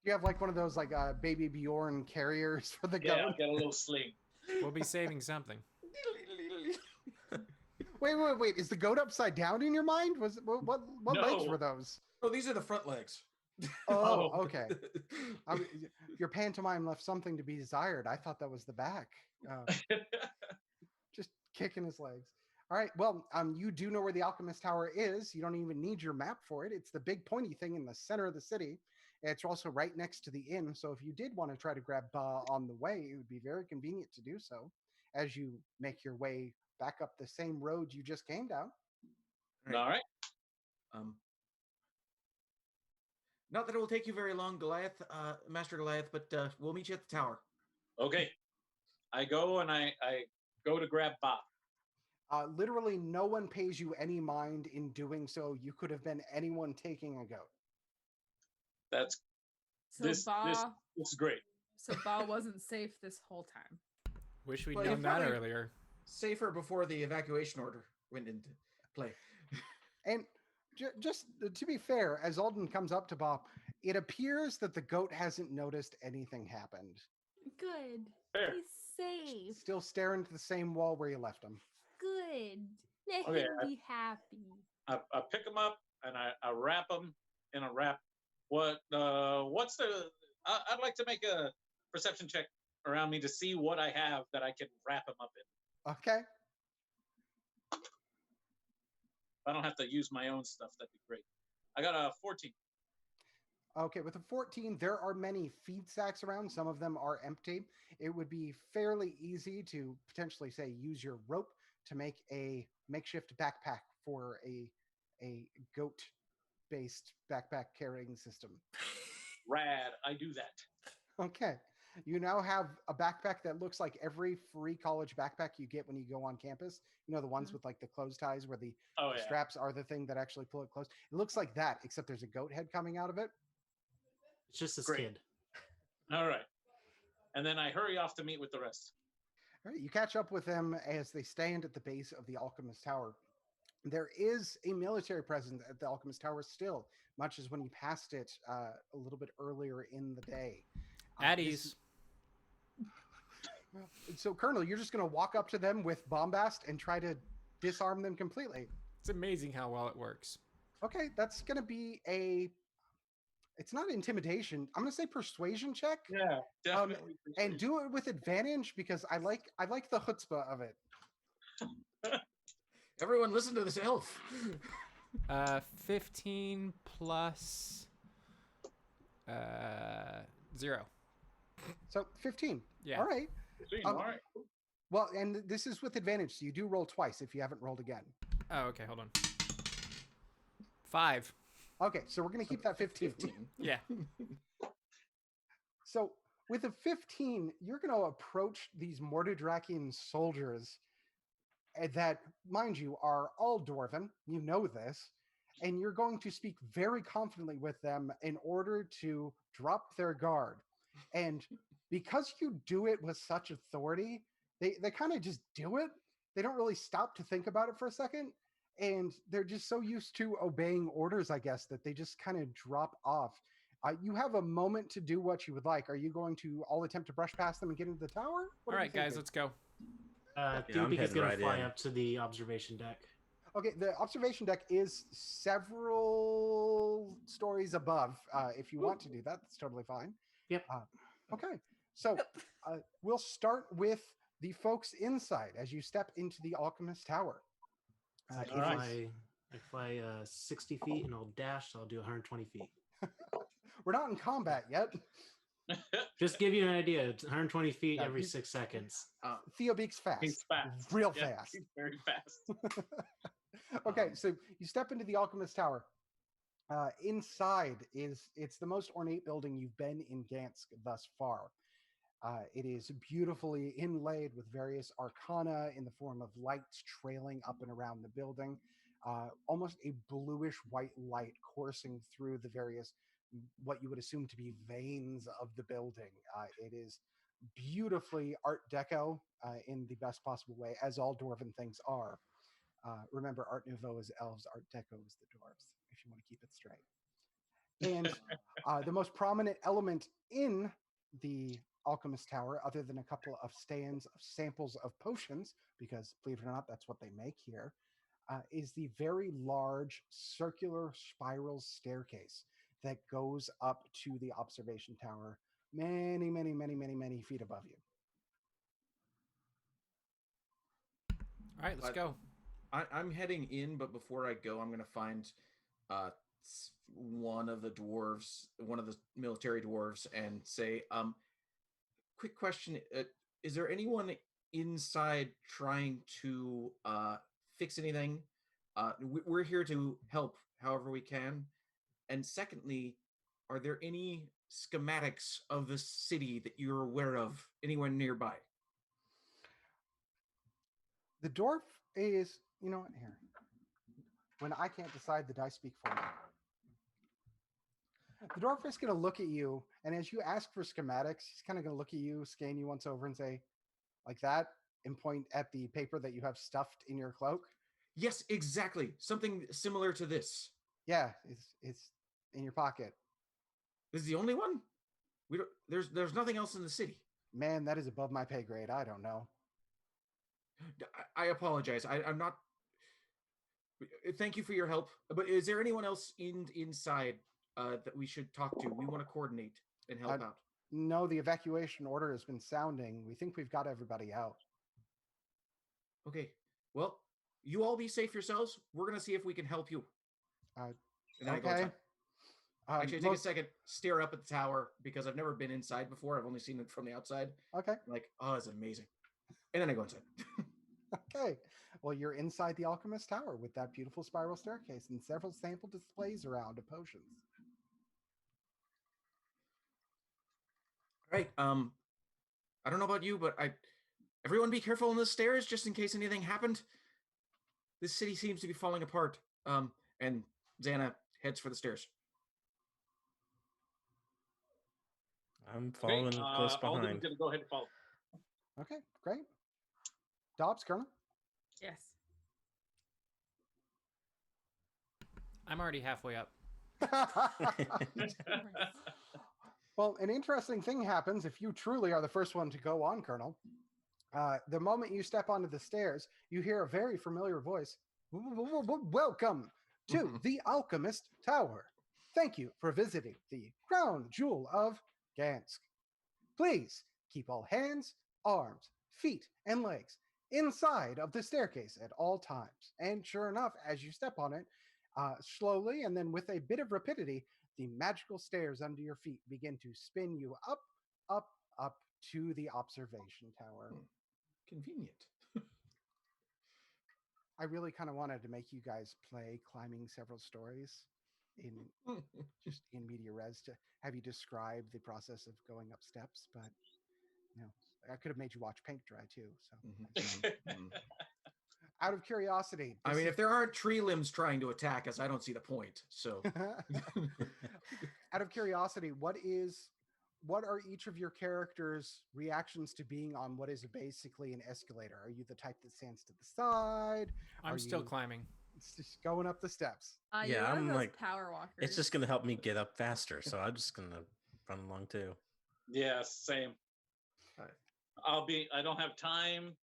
You have like one of those like baby Bjorn carriers for the goat. Yeah, I'll get a little sling. We'll be saving something. Wait! Is the goat upside down in your mind? Was what No. legs were those? Oh, these are the front legs. Oh, okay. Your pantomime left something to be desired. I thought that was the back. Just kicking his legs. All right. Well, you do know where the Alchemist Tower is. You don't even need your map for it. It's the big pointy thing in the center of the city. It's also right next to the inn. So if you did want to try to grab Ba on the way, it would be very convenient to do so as you make your way back up the same road you just came down. All right. Not that it will take you very long, Goliath, Master Goliath, but we'll meet you at the tower. Okay. I go and I go to grab Ba. Literally, no one pays you any mind in doing so. You could have been anyone taking a goat. That's So this is great. So Ba wasn't safe this whole time. Wish we'd Well, known you that probably- earlier. Safer before the evacuation order went into play. And just to be fair, as Alden comes up to Ba, it appears that the goat hasn't noticed anything happened. Good. Fair. He's safe. Still staring at the same wall where you left him. Good. Let Okay, him be happy. I pick him up and I wrap him in a wrap. What's the? I'd like to make a perception check around me to see what I have that I can wrap him up in. Okay. If I don't have to use my own stuff, that'd be great. I got a 14. Okay, with a 14, there are many feed sacks around. Some of them are empty. It would be fairly easy to potentially, say, use your rope to make a makeshift backpack for a goat-based backpack carrying system. Rad. I do that. Okay. You now have a backpack that looks like every free college backpack you get when you go on campus. You know, the ones with like the closed ties where the straps are the thing that actually pull it closed. It looks like that, except there's a goat head coming out of it. It's just a Great. skid. All right. And then I hurry off to meet with the rest. All right, you catch up with them as they stand at the base of the Alchemist Tower. There is a military presence at the Alchemist Tower still, much as when you passed it a little bit earlier in the day. At This- ease. So, Colonel, you're just going to walk up to them with bombast and try to disarm them completely. It's amazing how well it works. Okay, that's going to be a. It's not intimidation. I'm going to say persuasion check. Yeah, definitely. And do it with advantage because I like the chutzpah of it. Everyone, listen to this elf. 15 plus 0. So 15. Yeah. All right. All right. Well, and this is with advantage, so you do roll twice if you haven't rolled again. Oh, okay. Hold on. 5. Okay, so we're going to keep that 15. Yeah. So with a 15, you're going to approach these Mordodrakian soldiers that, mind you, are all Dwarven. You know this. And you're going to speak very confidently with them in order to drop their guard. And because you do it with such authority, they kind of just do it. They don't really stop to think about it for a second. And they're just so used to obeying orders, I guess, that they just kind of drop off. You have a moment to do what you would like. Are you going to all attempt to brush past them and get into the tower? All right, guys, let's go. Theopik is heading going right to fly in. up to the observation deck. Okay, the observation deck is several stories above. If you want to do that, that's totally fine. Yep. Okay, so we'll start with the folks inside as you step into the Alchemist Tower. I fly 60 feet and I'll dash, so I'll do 120 feet. We're not in combat yet. Just give you an idea, it's 120 feet Yeah, every he's- 6 seconds. Theobek's fast. He's fast. Real Yeah, fast. He's very fast. Okay, so you step into the Alchemist Tower. Inside it's the most ornate building you've been in Gansk thus far. It is beautifully inlaid with various arcana in the form of lights trailing up and around the building. Almost a bluish white light coursing through the various, what you would assume to be veins of the building. It is beautifully Art Deco in the best possible way, as all Dwarven things are. Remember, Art Nouveau is elves, Art Deco is the dwarves, if you want to keep it straight. And the most prominent element in the Alchemist Tower, other than a couple of stands of samples of potions, because believe it or not, that's what they make here, is the very large circular spiral staircase that goes up to the observation tower many, many, many, many, many feet above you. All right, let's go. I'm heading in, but before I go, I'm going to find one of the dwarves, one of the military dwarves, and say, quick question. Is there anyone inside trying to fix anything? We're here to help however we can. And secondly, are there any schematics of the city that you're aware of anywhere nearby? The dwarf is, you know what, here. When I can't decide, the dice speak for me. The dwarf is going to look at you, and as you ask for schematics, he's kind of going to look at you, scan you once over, and say, like that, and point at the paper that you have stuffed in your cloak. Yes, exactly. Something similar to this. Yeah, it's in your pocket. This is the only one? We don't, there's nothing else in the city. Man, that is above my pay grade. I don't know. I apologize. I'm not. Thank you for your help. But is there anyone else inside that we should talk to? We want to coordinate and help out. No, the evacuation order has been sounding. We think we've got everybody out. Okay. Well, you all be safe yourselves. We're gonna see if we can help you. And then I go Okay. inside. Actually, take a second, stare up at the tower because I've never been inside before. I've only seen it from the outside. Okay. I'm like, oh, it's amazing. And then I go inside. Okay. Well, you're inside the Alchemist Tower with that beautiful spiral staircase and several sample displays around of potions. All right. I don't know about you, but everyone be careful on the stairs just in case anything happened. This city seems to be falling apart. And Xana heads for the stairs. I'm following close Alden's behind. gonna go ahead and follow. Okay, great. Dobbs, Colonel? Yes. I'm already halfway up. Well, an interesting thing happens if you truly are the first one to go on, Colonel. The moment you step onto the stairs, you hear a very familiar voice. Welcome to the Alchemist Tower. Thank you for visiting the crown jewel of Gansk. Please keep all hands, arms, feet, and legs inside of the staircase at all times. And sure enough, as you step on it, slowly and then with a bit of rapidity, the magical stairs under your feet begin to spin you up, up, up to the observation tower. Convenient. I really kind of wanted to make you guys play climbing several stories in just in media res to have you describe the process of going up steps, but I could have made you watch paint dry too. So, out of curiosity, I mean, if there aren't tree limbs trying to attack us, I don't see the point. So, out of curiosity, what are each of your characters' reactions to being on what is basically an escalator? Are you the type that stands to the side? I'm still climbing. It's just going up the steps. You're Yeah, one of I'm those like, power walkers. it's just gonna help me get up faster, so I'm just gonna run along too. Yeah, same. I don't have time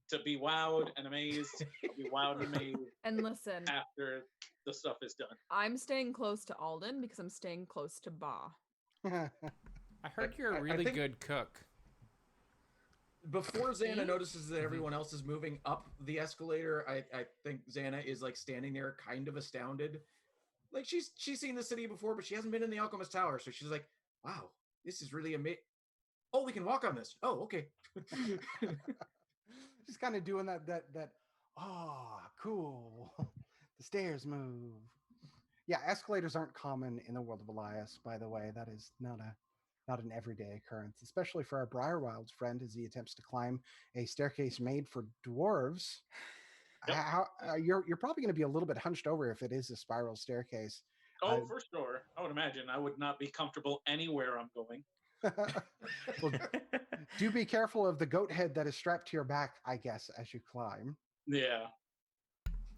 to be wowed and amazed. I'll be wowed and amazed And listen, after the stuff is done. I'm staying close to Alden because I'm staying close to Ba. I heard you're a I really think- good cook. before Xana notices that everyone else is moving up the escalator, I think Xana is like standing there kind of astounded. Like she's seen the city before, but she hasn't been in the Alchemist Tower. So she's like, wow, this is really amazing. Oh, we can walk on this. Oh, okay. Just kind of doing that cool. The stairs move. Yeah, escalators aren't common in the world of Elias, by the way. That is not an everyday occurrence, especially for our Briarwild's friend as he attempts to climb a staircase made for dwarves. Yep. You're probably going to be a little bit hunched over if it is a spiral staircase. Oh, for sure. I would imagine I would not be comfortable anywhere I'm going. Well, do be careful of the goat head that is strapped to your back, I guess, as you climb. Yeah.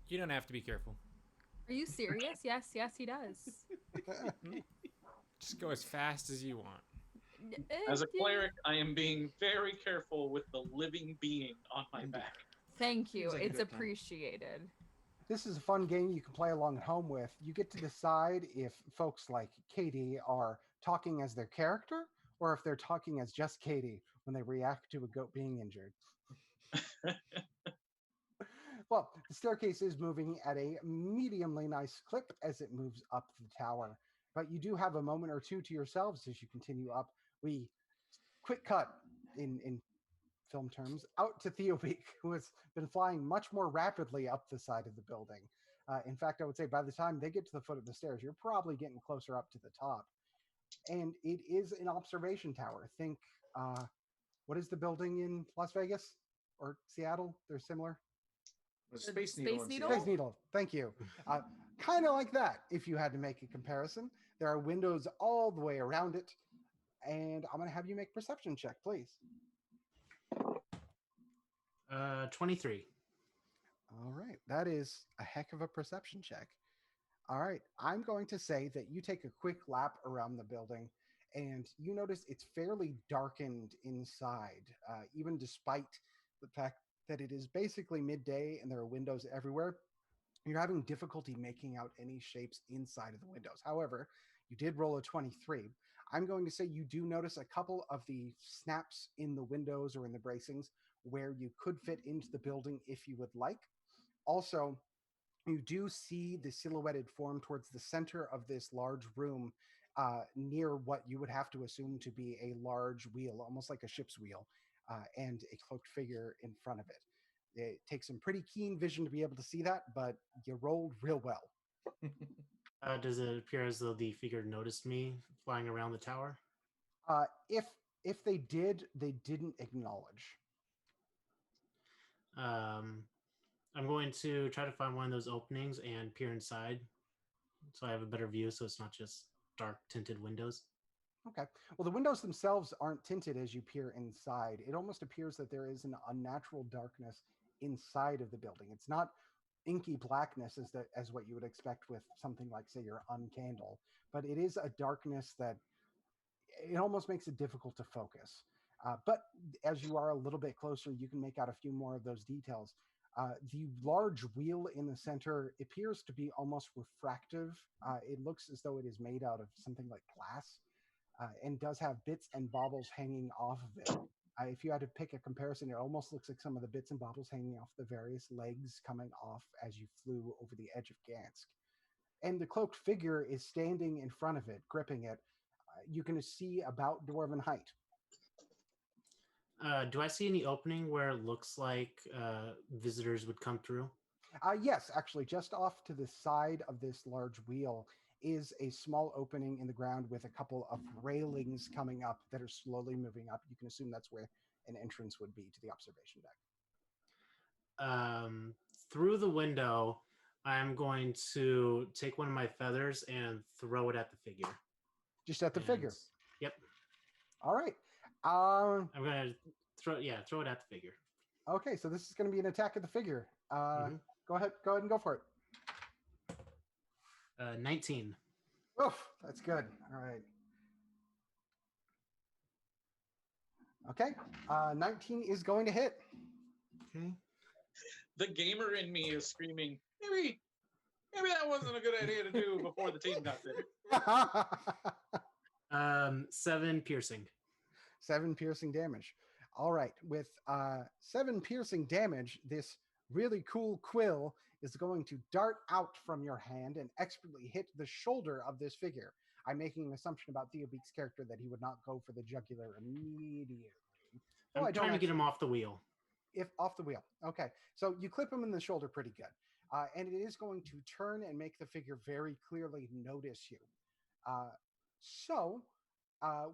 You don't have to be careful. Are you serious? Yes, he does. Just go as fast as you want. As a cleric, I am being very careful with the living being on my back. Thank you. Seems like a It's good time. appreciated. This is a fun game you can play along at home with. You get to decide if folks like Katie are talking as their character or if they're talking as just Katie when they react to a goat being injured. Well, the staircase is moving at a mediumly nice clip as it moves up the tower. But you do have a moment or two to yourselves as you continue up. We quick cut in film terms out to Theobeak, who has been flying much more rapidly up the side of the building. In fact, I would say by the time they get to the foot of the stairs, you're probably getting closer up to the top. And it is an observation tower. Think, what is the building in Las Vegas or Seattle? They're similar. The Space Needle. Space in Needle? Seattle. Space Needle. Thank you. Kind of like that, if you had to make a comparison. There are windows all the way around it. And I'm going to have you make a perception check, please. 23. All right. That is a heck of a perception check. All right. I'm going to say that you take a quick lap around the building and you notice it's fairly darkened inside, even despite the fact that it is basically midday and there are windows everywhere. You're having difficulty making out any shapes inside of the windows. However, you did roll a 23. I'm going to say you do notice a couple of the snaps in the windows or in the bracings where you could fit into the building if you would like. Also, you do see the silhouetted form towards the center of this large room near what you would have to assume to be a large wheel, almost like a ship's wheel, and a cloaked figure in front of it. It takes some pretty keen vision to be able to see that, but you rolled real well. Does it appear as though the figure noticed me flying around the tower? If they did, they didn't acknowledge. I'm going to try to find one of those openings and peer inside so I have a better view so it's not just dark tinted windows. Okay. Well, the windows themselves aren't tinted as you peer inside. It almost appears that there is an unnatural darkness inside of the building. It's not inky blackness as what you would expect with something like, say, your uncandle, but it is a darkness that it almost makes it difficult to focus. But as you are a little bit closer, you can make out a few more of those details. The large wheel in the center appears to be almost refractive. It looks as though it is made out of something like glass, and does have bits and baubles hanging off of it. If you had to pick a comparison, it almost looks like some of the bits and baubles hanging off the various legs coming off as you flew over the edge of Gansk. And the cloaked figure is standing in front of it, gripping it. You can see about dwarven height. Do I see any opening where it looks like visitors would come through? Yes, actually, just off to the side of this large wheel is a small opening in the ground with a couple of railings coming up that are slowly moving up. You can assume that's where an entrance would be to the observation deck. Through the window, I'm going to take one of my feathers and throw it at the figure. Just at the figure? Yep. All right. I'm going to throw it at the figure. Okay, so this is going to be an attack at the figure. Go ahead and go for it. 19. Oof, that's good. All right. Okay, 19 is going to hit. Okay. The gamer in me is screaming, maybe that wasn't a good idea to do before the team got there. 7 piercing. 7 piercing damage. All right, with 7 piercing damage, this really cool quill is going to dart out from your hand and expertly hit the shoulder of this figure. I'm making an assumption about Theo Beek's character that he would not go for the jugular immediately. I'm trying to get him off the wheel. If off the wheel. Okay, so you clip him in the shoulder pretty good. And it is going to turn and make the figure very clearly notice you. So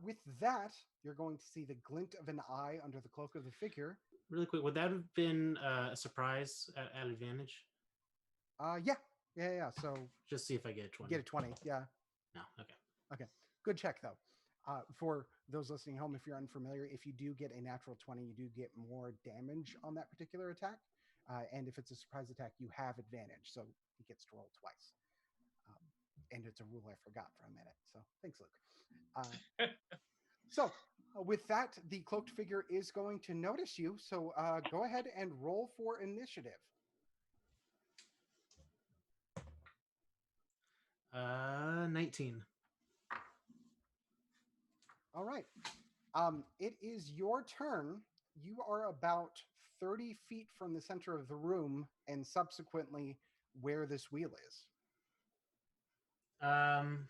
with that, you're going to see the glint of an eye under the cloak of the figure. Really quick, would that have been a surprise at advantage? Yeah. So just see if I get a 20. Get a 20, yeah. No, okay. Good check, though. For those listening home, if you're unfamiliar, if you do get a natural 20, you do get more damage on that particular attack. And if it's a surprise attack, you have advantage. So he gets to roll twice. And it's a rule I forgot for a minute. So thanks, Luke. So with that, the cloaked figure is going to notice you. So go ahead and roll for initiative. 19. All right. It is your turn. You are about 30 feet from the center of the room and subsequently where this wheel is. Am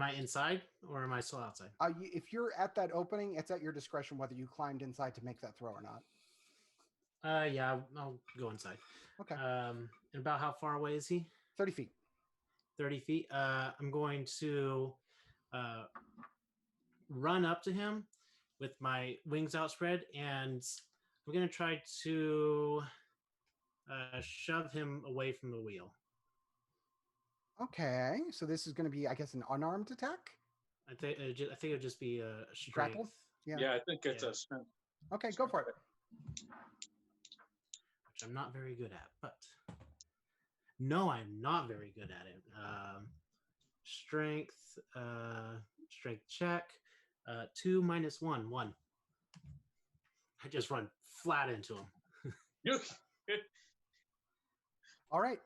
I inside or am I still outside? If you're at that opening, it's at your discretion whether you climbed inside to make that throw or not. Yeah, I'll go inside. Okay. And about how far away is he? 30 feet. 30 feet. I'm going to run up to him with my wings outspread, and I'm going to try to shove him away from the wheel. Okay, so this is going to be, I guess, an unarmed attack? I think it'll just be a strength. Grapple? Yeah, I think it's a strength. Okay, go for it. Which I'm not very good at, but... No, I'm not very good at it. Strength check. 2 minus 1, 1. I just run flat into him. All right.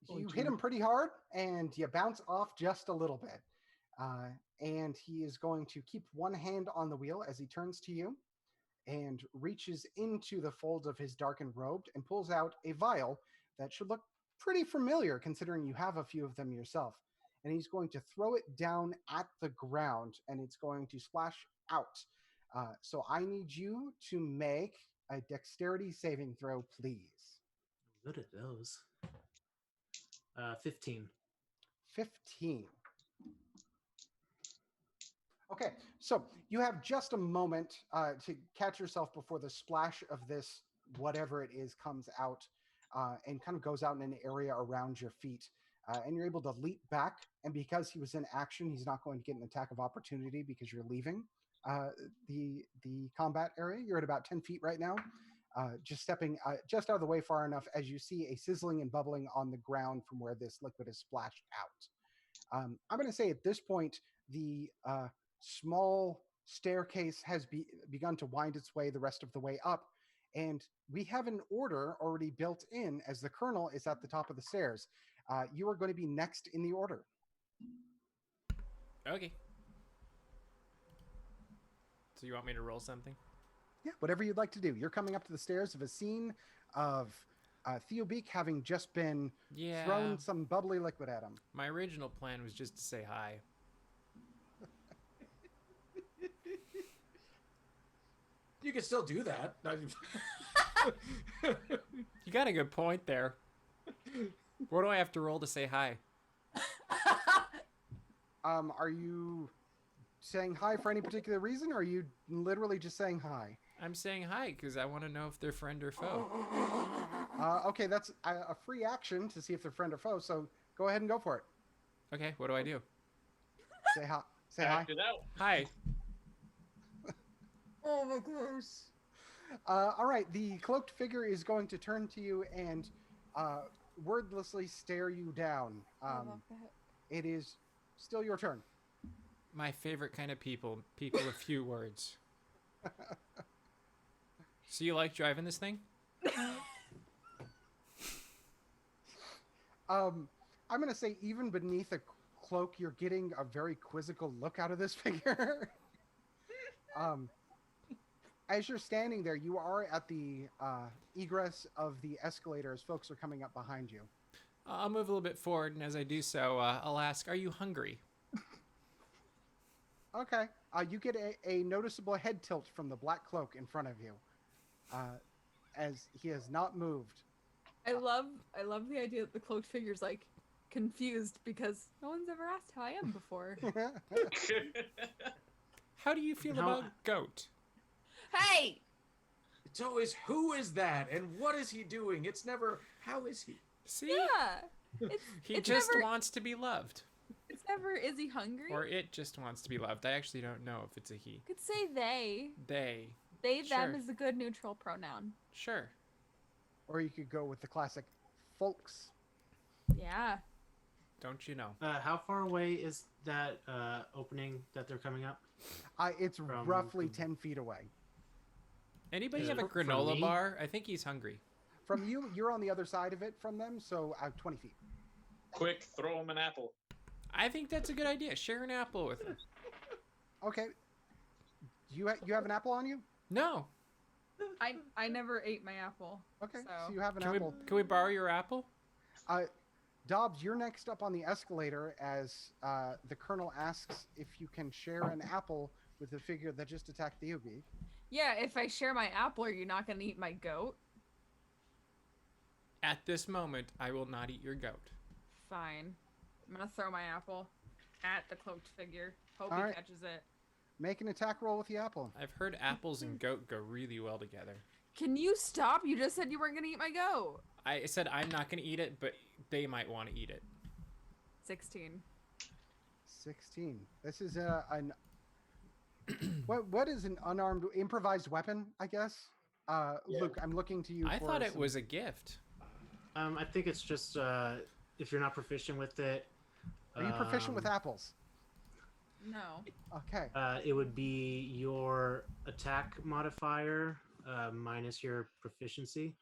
You hit him pretty hard, and you bounce off just a little bit. And he is going to keep one hand on the wheel as he turns to you and reaches into the folds of his darkened robe and pulls out a vial that should look pretty familiar considering you have a few of them yourself. And he's going to throw it down at the ground, and it's going to splash out. So I need you to make a dexterity saving throw, please. Good at those. 15. 15. Okay, so you have just a moment to catch yourself before the splash of this, whatever it is, comes out and kind of goes out in an area around your feet. And you're able to leap back. And because he was in action, he's not going to get an attack of opportunity because you're leaving the combat area. You're at about 10 feet right now. just stepping just out of the way far enough as you see a sizzling and bubbling on the ground from where this liquid is splashed out. I'm going to say at this point, the small staircase has begun to wind its way the rest of the way up, and we have an order already built in as the colonel is at the top of the stairs. You are going to be next in the order. Okay. So you want me to roll something? Yeah, whatever you'd like to do. You're coming up to the stairs of a scene of Theo Beak having just been thrown some bubbly liquid at him. My original plan was just to say hi. You can still do that. You got a good point there. What do I have to roll to say hi? Are you saying hi for any particular reason, or are you literally just saying hi? I'm saying hi because I want to know if they're friend or foe. Okay, that's a free action to see if they're friend or foe, so go ahead and go for it. Okay, what do I do? Say hi. Say hi. Act it out. Hi. Oh my gosh. All right, the cloaked figure is going to turn to you and wordlessly stare you down. I love that. It is still your turn. My favorite kind of people with few words. So you like driving this thing? I'm going to say even beneath a cloak, you're getting a very quizzical look out of this figure. As you're standing there, you are at the egress of the escalator as folks are coming up behind you. I'll move a little bit forward, and as I do so, I'll ask, are you hungry? Okay. You get a noticeable head tilt from the black cloak in front of you, as he has not moved. I love the idea that the cloaked figure's like confused because no one's ever asked how I am before. How do you feel about goat? Hey! It's always, who is that and what is he doing? It's never, how is he? See? Yeah. He it's just never, wants to be loved. It's never, is he hungry? Or it just wants to be loved. I actually don't know if it's a he. You could say they. They. They, them Sure. is a good neutral pronoun. Sure. Or you could go with the classic folks. Yeah. Don't you know? How far away is that opening that they're coming up? It's roughly 10 feet away. Anybody Is have it a from granola me? bar? I think he's hungry. From you, you're on the other side of it from them, so 20 feet. Quick, throw him an apple. I think that's a good idea. Share an apple with him. Okay. You have an apple on you? No. I never ate my apple. Okay, So, so you have an Can apple. we borrow your apple? Dobbs, you're next up on the escalator as the colonel asks if you can share an apple with the figure that just attacked Theobeak. yeah, if I share my apple, are you not going to eat my goat? At this moment, I will not eat your goat. Fine. I'm going to throw my apple at the cloaked figure. Hope All he right. catches it. Make an attack roll with the apple. I've heard apples and goat go really well together. Can you stop? You just said you weren't going to eat my goat. I said I'm not going to eat it, but they might want to eat it. 16. 16. This is an what is an unarmed improvised weapon, I guess? Luke, I'm looking to you. I for thought it some- was a gift. I think it's just if you're not proficient with it. Are you proficient with apples? No. Okay. It would be your attack modifier minus your proficiency.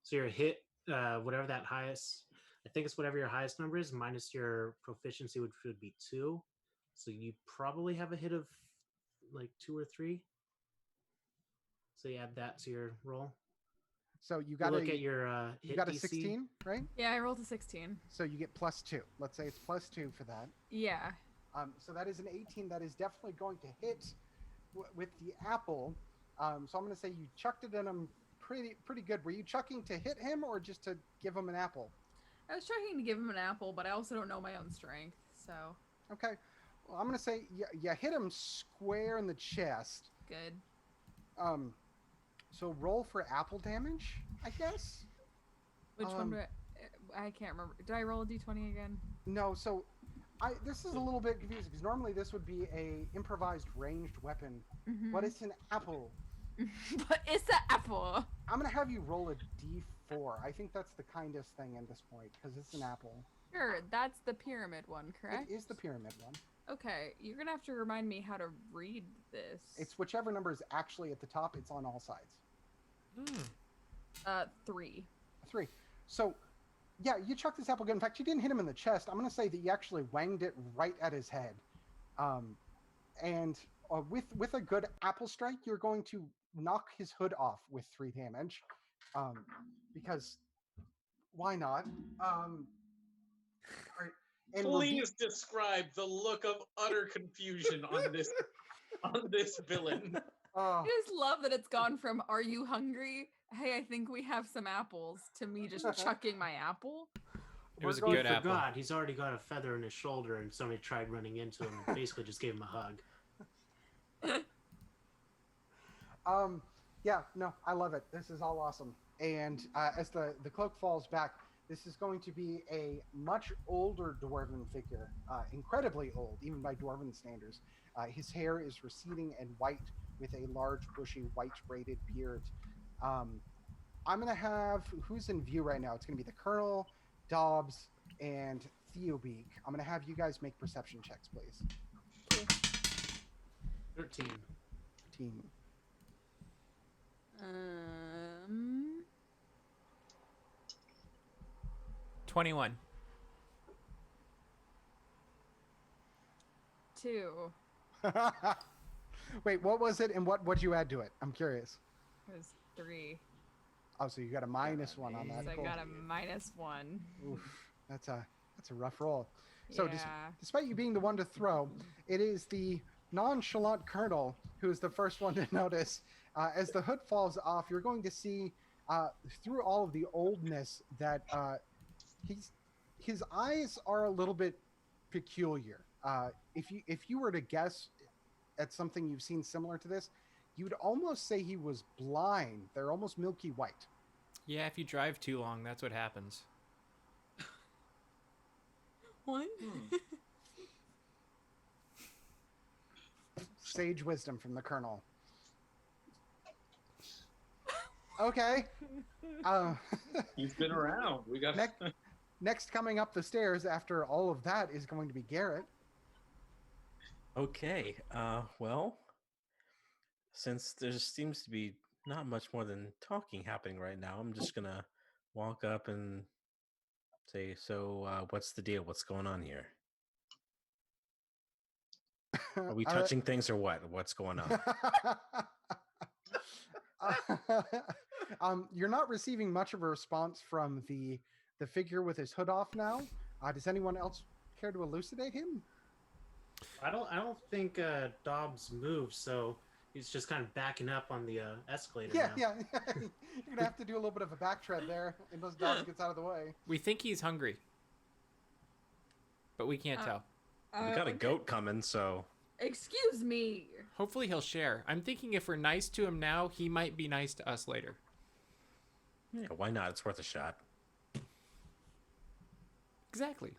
So your hit, whatever that highest, I think it's whatever your highest number is, minus your proficiency, which would be 2. So you probably have a hit of like 2 or 3. So you add that to your roll. So you got Look at your hit you got a DC. 16, right? Yeah, I rolled a 16. So you get +2. Let's say it's +2 for that. Yeah. So that is an 18. That is definitely going to hit with the apple. So I'm going to say you chucked it in him pretty good. Were you chucking to hit him or just to give him an apple? I was trying to give him an apple, but I also don't know my own strength, so Okay. Well, I'm going to say you hit him square in the chest. good. So roll for apple damage, I guess? Which one do I can't remember. Did I roll a d20 again? No, so this is a little bit confusing because normally this would be a improvised ranged weapon. Mhm. But it's an apple. But it's an apple. I'm gonna have you roll a d4. I think that's the kindest thing at this point because it's an apple. Sure, that's the pyramid one, correct? It is the pyramid one. Okay, you're gonna have to remind me how to read this. It's whichever number is actually at the top. It's on all sides. 3. 3. So, yeah, you chucked this apple good. In fact, you didn't hit him in the chest. I'm gonna say that you actually wanged it right at his head. And with a good apple strike, you're going to knock his hood off with 3 damage. Because why not? And Please describe the look of utter confusion on this villain. I just love that it's gone from "Are you hungry? Hey, I think we have some apples" to me just chucking my apple. It was a good apple. God, he's already got a feather in his shoulder, and somebody tried running into him and basically just gave him a hug. Yeah, no, I love it. This is all awesome. And as the cloak falls back, this is going to be a much older dwarven figure, incredibly old, even by dwarven standards. His hair is receding and white with a large, bushy, white braided beard. I'm going to have, who's in view right now? It's going to be the Colonel, Dobbs, and Theobeak. I'm going to have you guys make perception checks, please. 13. 13. 21. 2. Wait, what was it, and what'd you add to it? I'm curious. It was 3. Oh, so you got a -1 on that. So Cool. I got a -1. Oof, that's a rough roll. So Yeah. despite you being the one to throw, it is the nonchalant Colonel who is the first one to notice. As the hood falls off, you're going to see through all of the oldness that his eyes are a little bit peculiar. If you were to guess at something you've seen similar to this, you'd almost say he was blind. They're almost milky white. Yeah, if you drive too long, that's what happens. What? Sage wisdom from the Colonel. Okay. He's been around. We got next coming up the stairs after all of that is going to be Garrett. Okay. Well, since there seems to be not much more than talking happening right now, I'm just gonna walk up and say, "So, what's the deal? What's going on here? Are we touching things or what? What's going on?" You're not receiving much of a response from the figure with his hood off now. Does anyone else care to elucidate him? I don't think Dobbs moves, so he's just kind of backing up on the escalator. Yeah. now. You're gonna have to do a little bit of a back tread there unless Dobbs gets out of the way. We think he's hungry, but we can't tell. We got a goat coming, so Excuse me. Hopefully he'll share. I'm thinking if we're nice to him now, he might be nice to us later. yeah, why not? It's worth a shot. Exactly.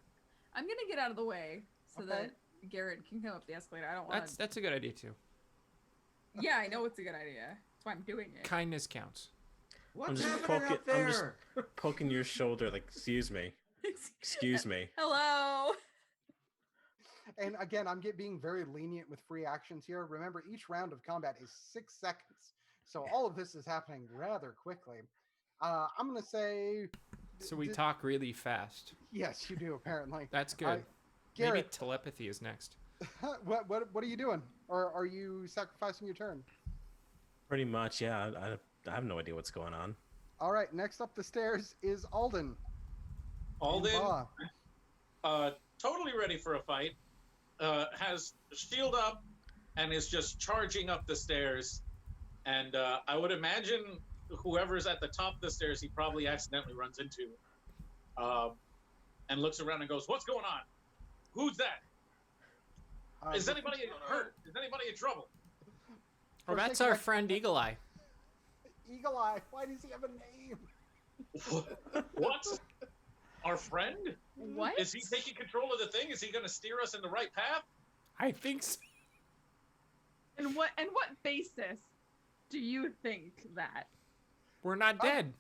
I'm gonna get out of the way so Okay. that Garrett can come up the escalator. I don't want to. That's a good idea too. Yeah, I know it's a good idea. That's why I'm doing it. Kindness counts. What's just happening up there? I'm just poking your shoulder, like, excuse me. Excuse me. Hello. And again, I'm being very lenient with free actions here. Remember, each round of combat is 6 seconds, so all of this is happening rather quickly. I'm gonna say. So we talk really fast. Yes, you do apparently. That's good. Maybe Garrett, telepathy is next. what are you doing? Or are you sacrificing your turn? Pretty much, yeah. I have no idea what's going on. All right, next up the stairs is Alden. Alden, Bah. totally ready for a fight. Has shield up and is just charging up the stairs. And I would imagine whoever's at the top of the stairs, he probably accidentally runs into. And looks around and goes, "What's going on? Who's that? Is anybody hurt? Is anybody in trouble?" Oh, that's our friend Eagle Eye. Eagle Eye. Why does he have a name? What? Our friend? What? Is he taking control of the thing? Is he going to steer us in the right path? I think so. And what basis do you think that? We're not dead.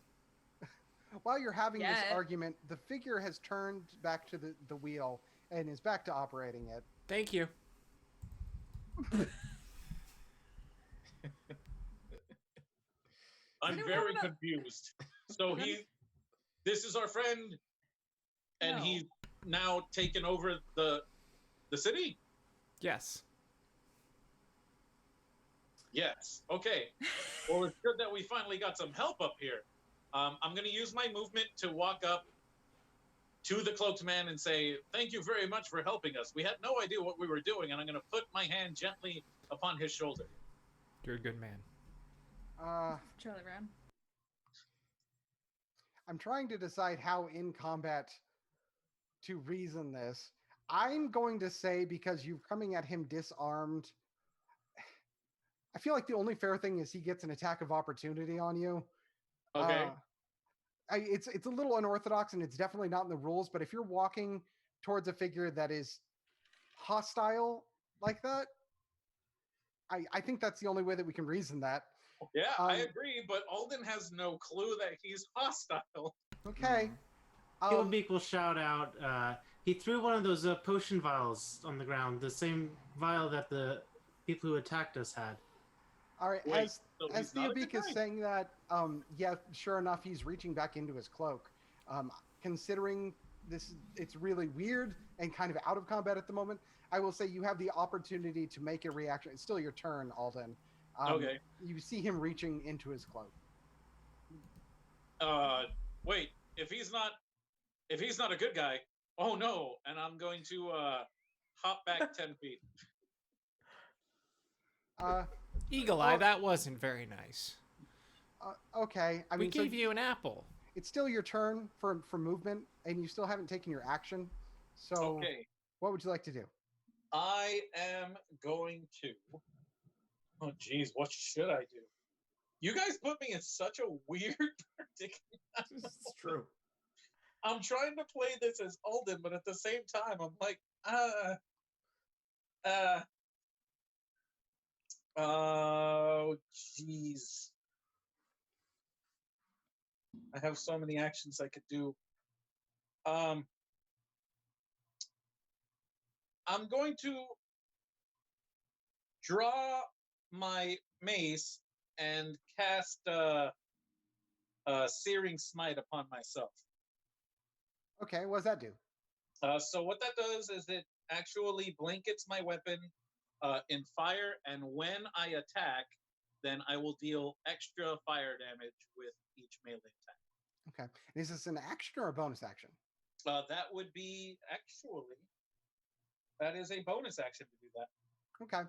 While you're having this Yeah. argument, the figure has turned back to the wheel and is back to operating it. Thank you. I'm anyone very have a- confused. So this is our friend, and No. he's now taken over the city? Yes. Yes. Okay. Well, it's good that we finally got some help up here. I'm going to use my movement to walk up to the cloaked man and say, thank you very much for helping us. We had no idea what we were doing, and I'm going to put my hand gently upon his shoulder. You're a good man. Charlie Brown. I'm trying to decide how in combat to reason this. I'm going to say, because you're coming at him disarmed, I feel like the only fair thing is he gets an attack of opportunity on you. Okay. It's a little unorthodox, and it's definitely not in the rules, but if you're walking towards a figure that is hostile like that, I think that's the only way that we can reason that. Yeah, I agree, but Alden has no clue that he's hostile. Okay. Beak will shout out, he threw one of those potion vials on the ground, the same vial that the people who attacked us had. All right, Wait, so as he's not a Theobeak good is guy? saying that, yeah, sure enough, he's reaching back into his cloak. Considering it's really weird and kind of out of combat at the moment, I will say you have the opportunity to make a reaction. It's still your turn, Alden. Okay. You see him reaching into his cloak. Wait, if he's not a good guy, oh no, and I'm going to hop back 10 feet. Eagle Eye, that wasn't very nice. Okay. I We mean, gave you an apple. It's still your turn for movement, and you still haven't taken your action. So, Okay. What would you like to do? I am going to. Oh, geez, what should I do? You guys put me in such a weird predicament. It's true. I'm trying to play this as Alden, but at the same time, I'm like, oh, jeez. I have so many actions I could do. I'm going to draw my mace and cast a searing smite upon myself. Okay, what does that do? So what that does is it actually blankets my weapon in fire, and when I attack, then I will deal extra fire damage with each melee attack. Okay. And is this an action or a bonus action? That would be that is a bonus action to do that. Okay.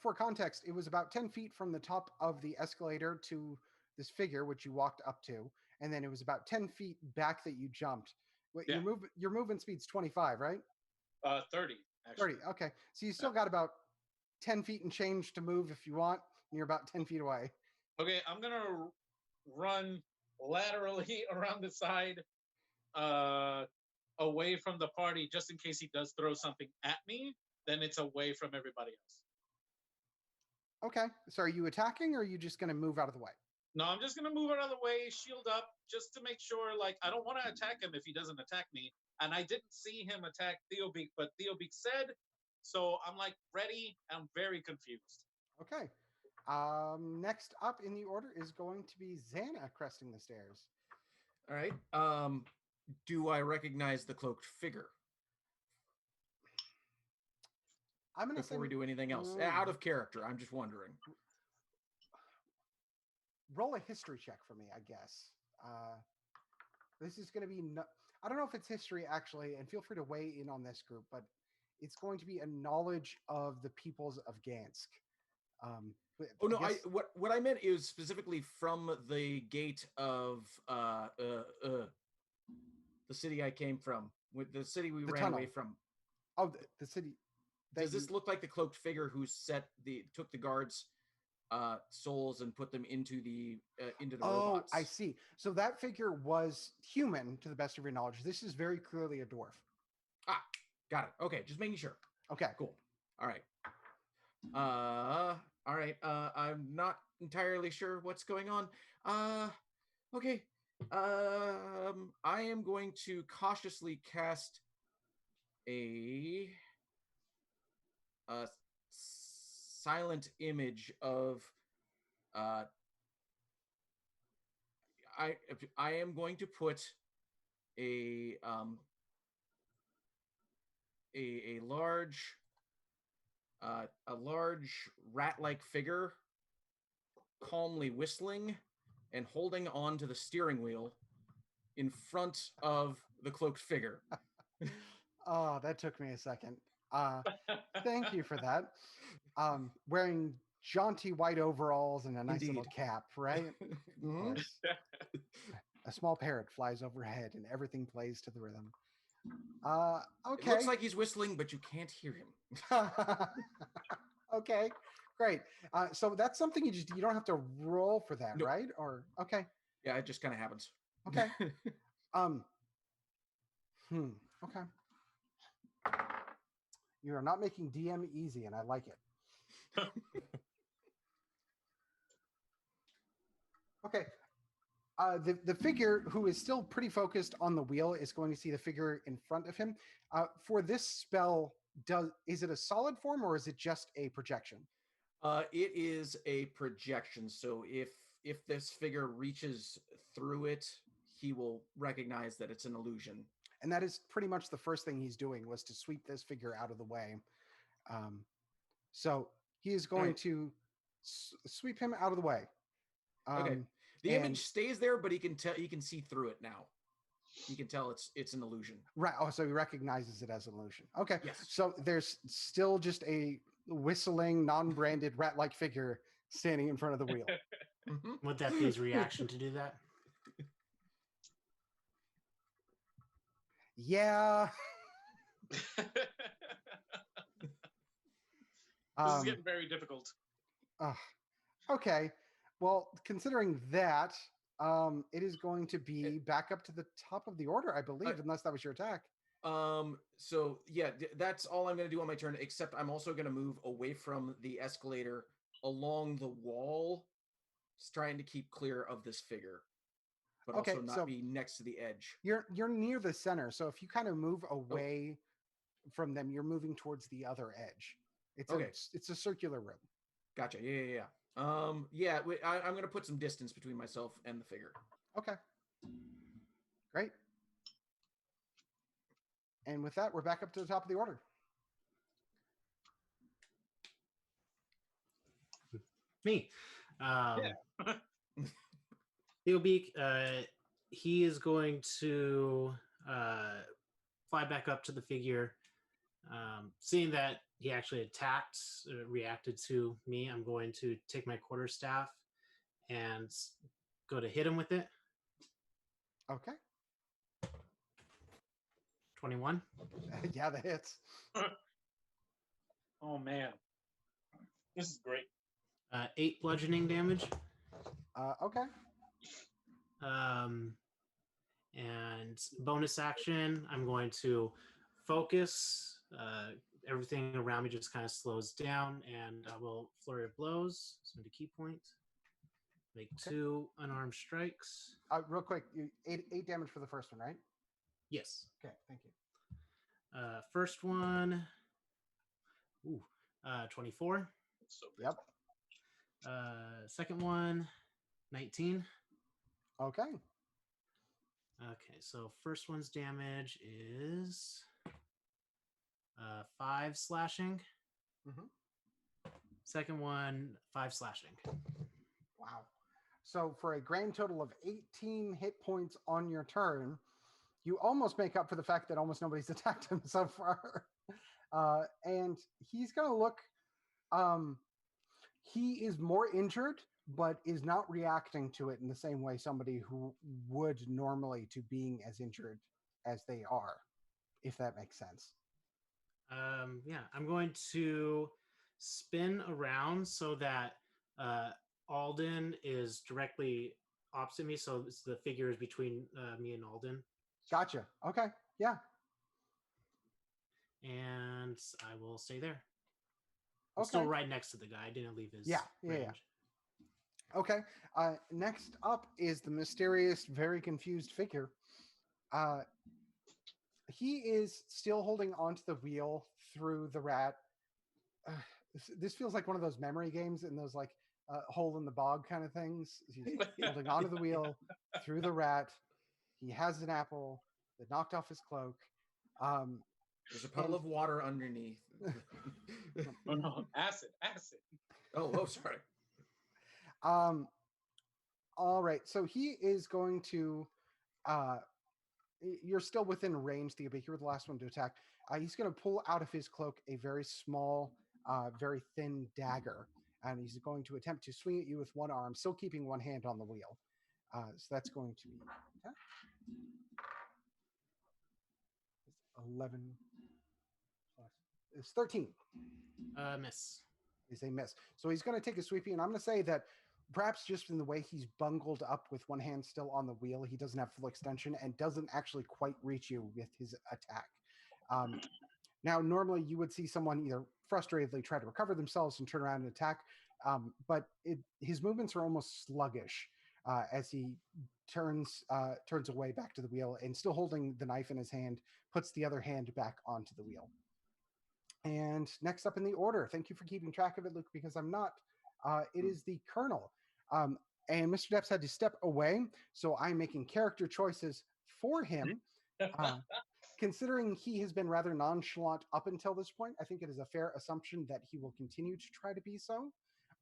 For context, it was about 10 feet from the top of the escalator to this figure, which you walked up to, and then it was about 10 feet back that you jumped. Wait, Yeah. your movement speed's 25, right? 30, actually. 30. Okay. So you still got about 10 feet and change to move if you want, and you're about 10 feet away. Okay, I'm going to run laterally around the side away from the party just in case he does throw something at me. Then it's away from everybody else. Okay. So are you attacking, or are you just going to move out of the way? No, I'm just going to move out of the way, shield up, just to make sure, like, I don't want to attack him if he doesn't attack me. And I didn't see him attack Theobeak, but Theobeak said, so I'm, like, ready. I'm very confused. Okay. Next up in the order is going to be Xana cresting the stairs. All right. Do I recognize the cloaked figure I'm going to before we do anything else? Out of character, I'm just wondering. Roll a history check for me, I guess. This is going to be... I don't know if it's history, actually, and feel free to weigh in on this group, but it's going to be a knowledge of the peoples of Gansk. Oh no! What I meant is specifically from the gate of the city I came from, with the city we ran away from. Oh, the city. Does this look like the cloaked figure who took the guards' souls and put them into the robots? Oh, I see. So that figure was human, to the best of your knowledge. This is very clearly a dwarf. Ah, got it. Okay, just making sure. Okay, Cool. All right. All right. I'm not entirely sure what's going on. Okay. I am going to cautiously cast a silent image of I am going to put a large rat-like figure calmly whistling and holding on to the steering wheel in front of the cloaked figure. Oh, that took me a second. Thank you for that. Wearing jaunty white overalls and a nice little Indeed. cap, right? Mhm. Yes. A small parrot flies overhead and everything plays to the rhythm. Okay. It looks like he's whistling, but you can't hear him. Okay, great. So that's something you don't have to roll for that, Nope. right? Or okay, Yeah, it just kind of happens. okay. Okay. You are not making DM easy, and I like it. Okay. The figure who is still pretty focused on the wheel is going to see the figure in front of him. For this spell, is it a solid form or is it just a projection? It is a projection. So if this figure reaches through it, he will recognize that it's an illusion. And that is pretty much the first thing he's doing, was to sweep this figure out of the way. So he is going to sweep him out of the way. Okay. The image stays there, but he can see through it now. He can tell it's an illusion. Right. Oh, so he recognizes it as an illusion. Okay. Yes. So there's still just a whistling, non-branded rat-like figure standing in front of the wheel. Mm-hmm. Would that be his reaction to do that? Yeah. This is getting very difficult. Okay. Well, considering that, it is going to be back up to the top of the order, I believe, unless that was your attack. So yeah, that's all I'm going to do on my turn, except I'm also going to move away from the escalator along the wall, just trying to keep clear of this figure, but also not be next to the edge. You're near the center, so if you kind of move away from them, you're moving towards the other edge. It's a circular room. Gotcha. Yeah. I'm going to put some distance between myself and the figure. Okay. Great. And with that, we're back up to the top of the order. Me. Theobeak, he is going to fly back up to the figure. Seeing that he actually reacted to me, I'm going to take my quarterstaff and go to hit him with it. Okay. 21. Yeah, that hits. Oh, man. This is great. 8 bludgeoning damage. Okay. And bonus action, I'm going to focus. Everything around me just kind of slows down, and I will flurry of blows. Spend a key point. Make 2 unarmed strikes. Real quick, 8 damage for the first one, right? Yes. Okay, thank you. First one. 24. So yep. Second one, 19. Okay. Okay, so first one's damage is 5 slashing. Mm-hmm. Second one, 5 slashing. Wow. So for a grand total of 18 hit points on your turn, you almost make up for the fact that almost nobody's attacked him so far. And he's going to look... he is more injured, but is not reacting to it in the same way somebody who would normally to being as injured as they are, if that makes sense. Yeah, I'm going to spin around so that Alden is directly opposite me, so the figure is between me and Alden. Gotcha. Okay. Yeah. And I will stay there. Okay. I'm still right next to the guy. I didn't leave his range. Okay. Next up is the mysterious, very confused figure. He is still holding onto the wheel through the rat. This feels like one of those memory games in those like hole in the bog kind of things. He's holding onto the wheel through the rat. He has an apple that knocked off his cloak. There's a puddle of water underneath. Oh no, acid. Oh, sorry. All right. So he is going to. You're still within range, Theo, but you're the last one to attack. He's going to pull out of his cloak a very small, very thin dagger, and he's going to attempt to swing at you with one arm, still keeping one hand on the wheel. So that's going to be 11 plus. It's 13. Miss. Is a miss. So he's going to take a sweeping, and I'm going to say that perhaps just in the way he's bungled up with one hand still on the wheel, he doesn't have full extension and doesn't actually quite reach you with his attack. Now, normally you would see someone either frustratedly try to recover themselves and turn around and attack, but his movements are almost sluggish as he turns away back to the wheel and still holding the knife in his hand, puts the other hand back onto the wheel. And next up in the order, thank you for keeping track of it, Luke, because I'm not. It is the Colonel. And Mr. Depps had to step away, so I'm making character choices for him. Considering he has been rather nonchalant up until this point, I think it is a fair assumption that he will continue to try to be so.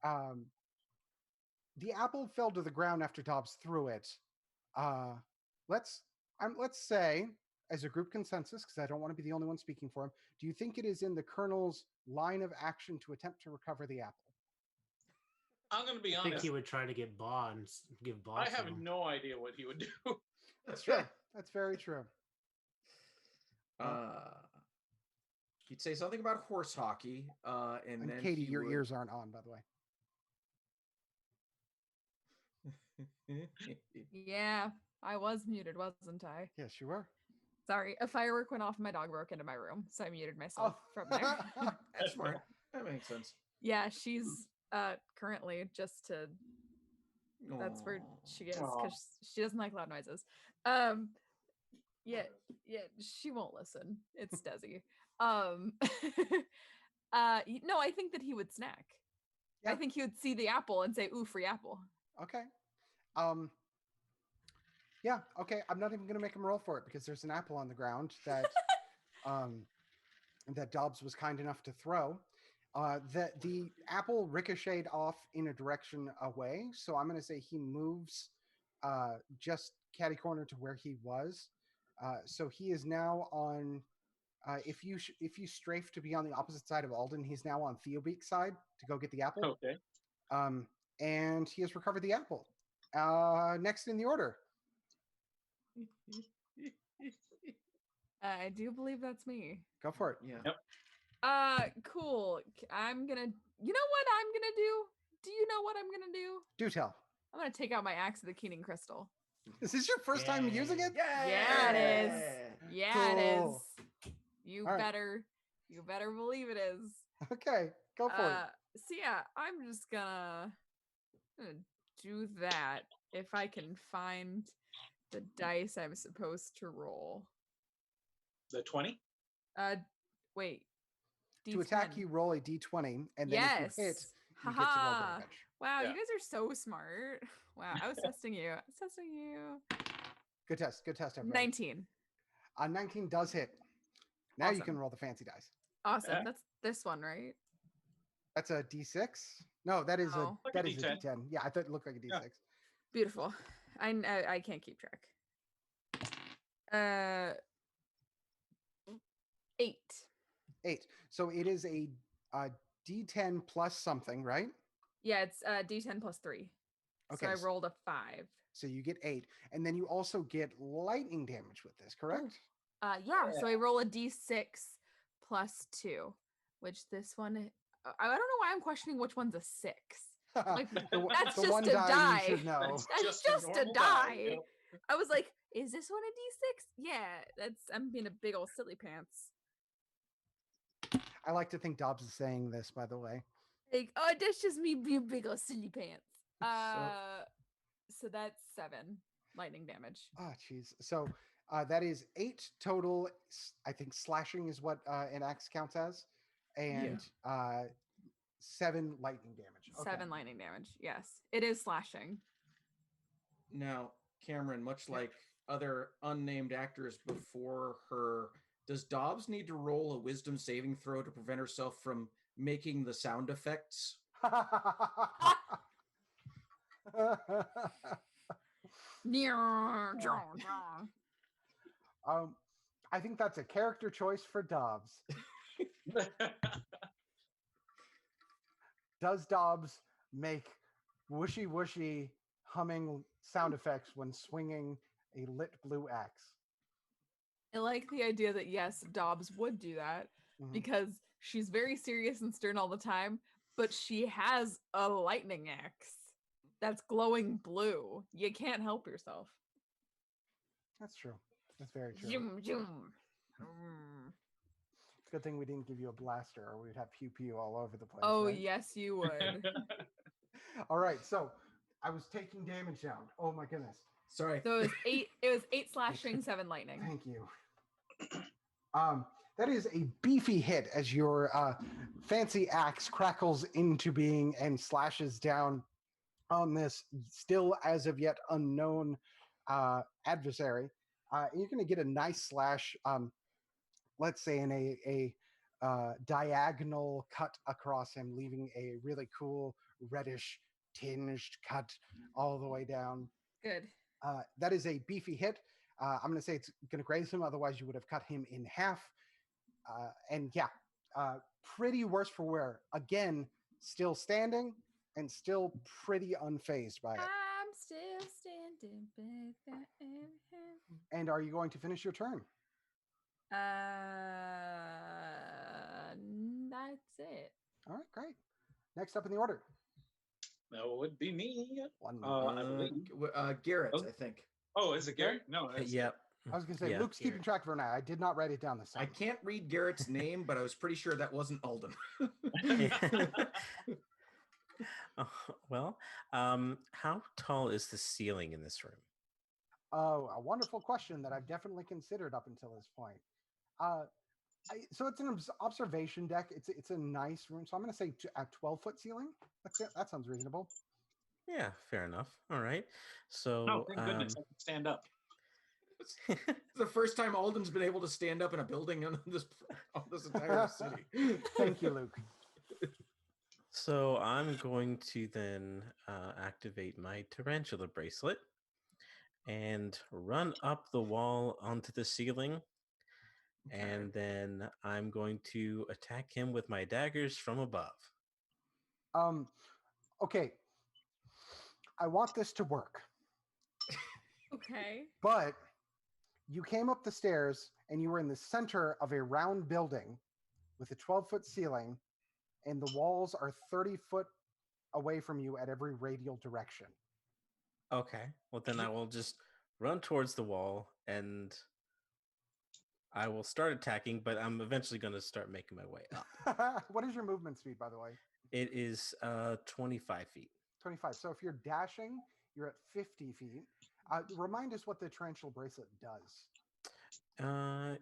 The apple fell to the ground after Dobbs threw it. Let's say, as a group consensus, because I don't want to be the only one speaking for him, do you think it is in the Colonel's line of action to attempt to recover the apple? I'm going to be I honest. think he would try to get bonds. Give bonds. I have no idea what he would do. That's true. That's very true. He'd say something about horse hockey, and then Katie, your ears aren't on, by the way. Yeah, I was muted, wasn't I? Yes, you were. Sorry, a firework went off and my dog broke into my room, so I muted myself from there. That's smart. That makes sense. Yeah, she's currently just to. That's where she is because she doesn't like loud noises. Yeah, she won't listen. It's Desi. No, I think that he would snack. Yeah. I think he would see the apple and say, "Ooh, free apple." Okay. Yeah. Okay. I'm not even going to make him roll for it because there's an apple on the ground that that Dobbs was kind enough to throw. The apple ricocheted off in a direction away, so I'm going to say he moves just catty corner to where he was. So he is now on. If you strafe to be on the opposite side of Alden, he's now on Theobeak's side to go get the apple. Okay. And he has recovered the apple. Next in the order. I do believe that's me. Go for it. Yeah. Yep. Cool. I'm gonna. You know what I'm gonna do? Do you know what I'm gonna do? Do tell. I'm gonna take out my Axe of the Keening Crystal. Is this your first time using it? Yeah, it is. Yeah, Cool. it is. You All right. better believe it is. Okay, go for it. So yeah, I'm just gonna do that if I can find the dice I'm supposed to roll. The 20? Wait. To attack, you roll a d20, and then if you hit, you get to roll damage. Wow, Yeah. you guys are so smart. Wow, I was testing you. Good test, everybody. 19. 19 does hit. Now you can roll the fancy dice. Awesome. Yeah. That's this one, right? That's a d6. No, that is Oh. a d10. Yeah, I thought it looked like a d6. Yeah. Beautiful. I can't keep track. 8. 8. So it is a d10 plus something, right? Yeah, it's D10 plus 3. Okay. So I rolled a 5. So you get 8, and then you also get lightning damage with this, correct? Yeah. So I roll a D6 plus 2, which this one. I don't know why I'm questioning which one's a 6. Like, that's just one a die. You should know. That's just a normal die. Yep. I was like, is this one a D6? Yeah, I'm being a big old silly pants. I like to think Dobbs is saying this, by the way. Like, oh, that's just me being big old silly pants. So that's 7 lightning damage. Oh, jeez. So that is 8 total. I think slashing is what an axe counts as, and 7 lightning damage. Okay. 7 lightning damage. Yes, it is slashing. Now, Cameron, much like other unnamed actors before her, does Dobbs need to roll a wisdom saving throw to prevent herself from making the sound effects? I think that's a character choice for Dobbs. Does Dobbs make whooshy whooshy humming sound effects when swinging a lit blue axe? I like the idea that yes, Dobbs would do that because she's very serious and stern all the time, but she has a lightning axe that's glowing blue. You can't help yourself. That's true. That's very true. Zoom, zoom. Good thing we didn't give you a blaster, or we'd have pew pew all over the place. Oh, right? yes, you would. All right, so I was taking damage down. Oh my goodness. Sorry. So it was 8 slashing, 7 lightning. Thank you. That is a beefy hit as your fancy axe crackles into being and slashes down on this still as of yet unknown adversary. You're going to get a nice slash, let's say in a diagonal cut across him, leaving a really cool reddish tinged cut all the way down. Good. That is a beefy hit. I'm going to say it's going to graze him. Otherwise, you would have cut him in half. And yeah, pretty worse for wear. Again, still standing and still pretty unfazed by it. I'm still standing. And are you going to finish your turn? That's it. All right, great. Next up in the order. That would be me. One I believe. Garrett, Oh. I think. Oh, is it Gary? No. Yep. I was going to say, Yeah, Luke's keeping track of her now. I did not write it down this I time. can't read Garrett's name, but I was pretty sure that wasn't Alden. Well, how tall is the ceiling in this room? Oh, a wonderful question that I've definitely considered up until this point. So it's an observation deck. It's a nice room. So I'm going to say a 12-foot ceiling. That's it. That sounds reasonable. Yeah, fair enough. All right. So, Oh, thank goodness I can stand up. It's the first time Alden's been able to stand up in a building on this entire city. Thank you, Luke. So I'm going to then activate my tarantula bracelet and run up the wall onto the ceiling. Okay. And then I'm going to attack him with my daggers from above. Okay. I want this to work. Okay. But you came up the stairs and you were in the center of a round building with a 12-foot ceiling, and the walls are 30 foot away from you at every radial direction. Okay. Well, then I will just run towards the wall and I will start attacking, but I'm eventually going to start making my way up. What is your movement speed, by the way? It is 25 feet. 25. So if you're dashing, you're at 50 feet. Remind us what the tarantula bracelet does.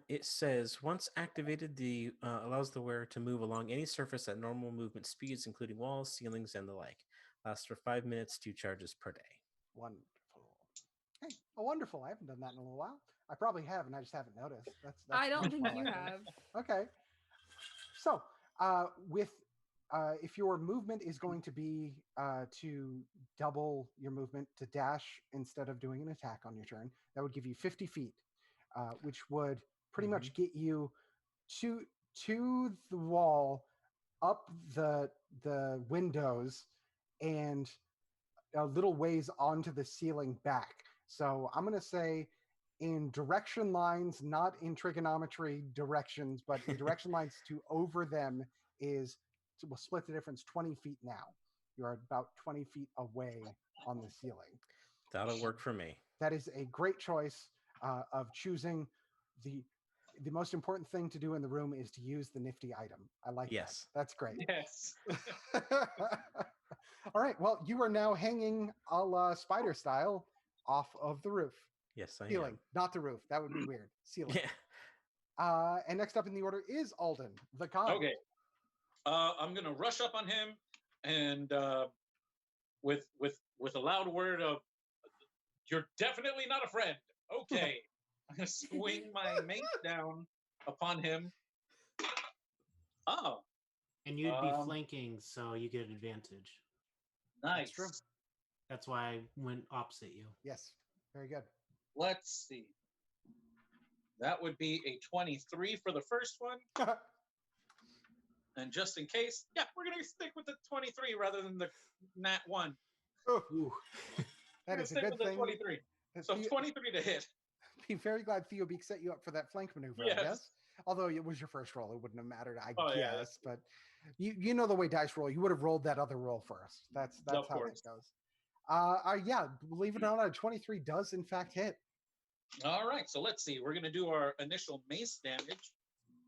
It says once activated, allows the wearer to move along any surface at normal movement speeds, including walls, ceilings, and the like. Lasts for 5 minutes, 2 charges per day. Wonderful. Hey, wonderful. I haven't done that in a little while. I probably have, and I just haven't noticed. That's I don't much think more you like it. have. Okay. So, if your movement is going to be to double your movement to dash instead of doing an attack on your turn, that would give you 50 feet, which would pretty much get you to the wall, up the windows, and a little ways onto the ceiling back. So I'm going to say in direction lines, not in trigonometry directions, but in direction lines to over them is, we'll split the difference, 20 feet now. You're about 20 feet away on the ceiling. That'll work for me. That is a great choice of choosing the most important thing to do in the room is to use the nifty item. I like Yes. that. That's great. Yes. All right. Well, you are now hanging a la spider style off of the roof. Yes, I Ceiling, am. not the roof. That would be weird. Ceiling. Yeah. And next up in the order is Alden, the con. Okay. I'm gonna rush up on him and with a loud word of, "You're definitely not a friend." Okay. I'm gonna swing my mace down upon him. Oh. And you'd be flanking, so you get advantage. Nice. That's true. That's why I went opposite you. Yes. Very good. Let's see. That would be a 23 for the first one. And just in case, yeah, we're going to stick with the 23 rather than the nat 1. Ooh. That is a good thing. 23. So 23 to hit. Be very glad Theobeak set you up for that flank maneuver, Yes. I guess. Although it was your first roll, it wouldn't have mattered, I Oh, guess. yeah. But you know the way dice roll. You would have rolled that other roll first. That's Of how course. it goes. Yeah, believe it or not, a 23 does in fact hit. All right, so let's see. We're going to do our initial mace damage,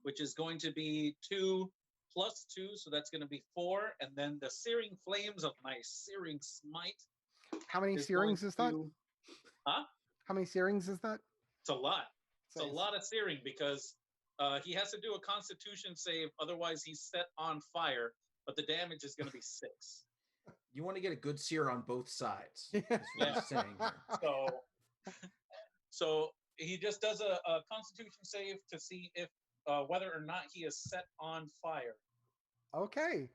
which is going to be 2 plus 2, so that's going to be 4. And then the searing flames of my searing smite. How many searings is that? Huh? How many searings is that? It's a lot. It's a lot of searing because he has to do a Constitution save, otherwise he's set on fire. But the damage is going to be 6. You want to get a good sear on both sides. Yeah. That's what I'm saying here. So he just does a Constitution save to see if whether or not he is set on fire. Okay.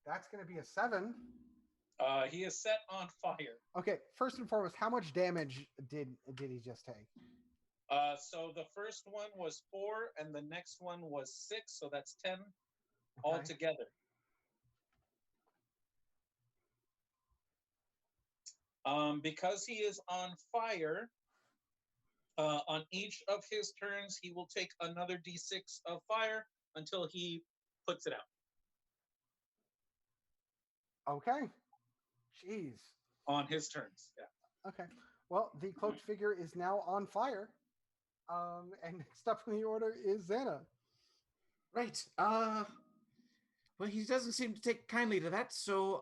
That's going to be a 7. He is set on fire. Okay, first and foremost, how much damage did he just take? So the first one was 4, and the next one was 6, so that's 10 altogether. Because he is on fire, on each of his turns, he will take another d6 of fire until he puts it out. Okay. Jeez. On his turns, yeah. Okay. Well, the cloaked figure is now on fire. And next up in the order is Xana. Right. Well, he doesn't seem to take kindly to that, so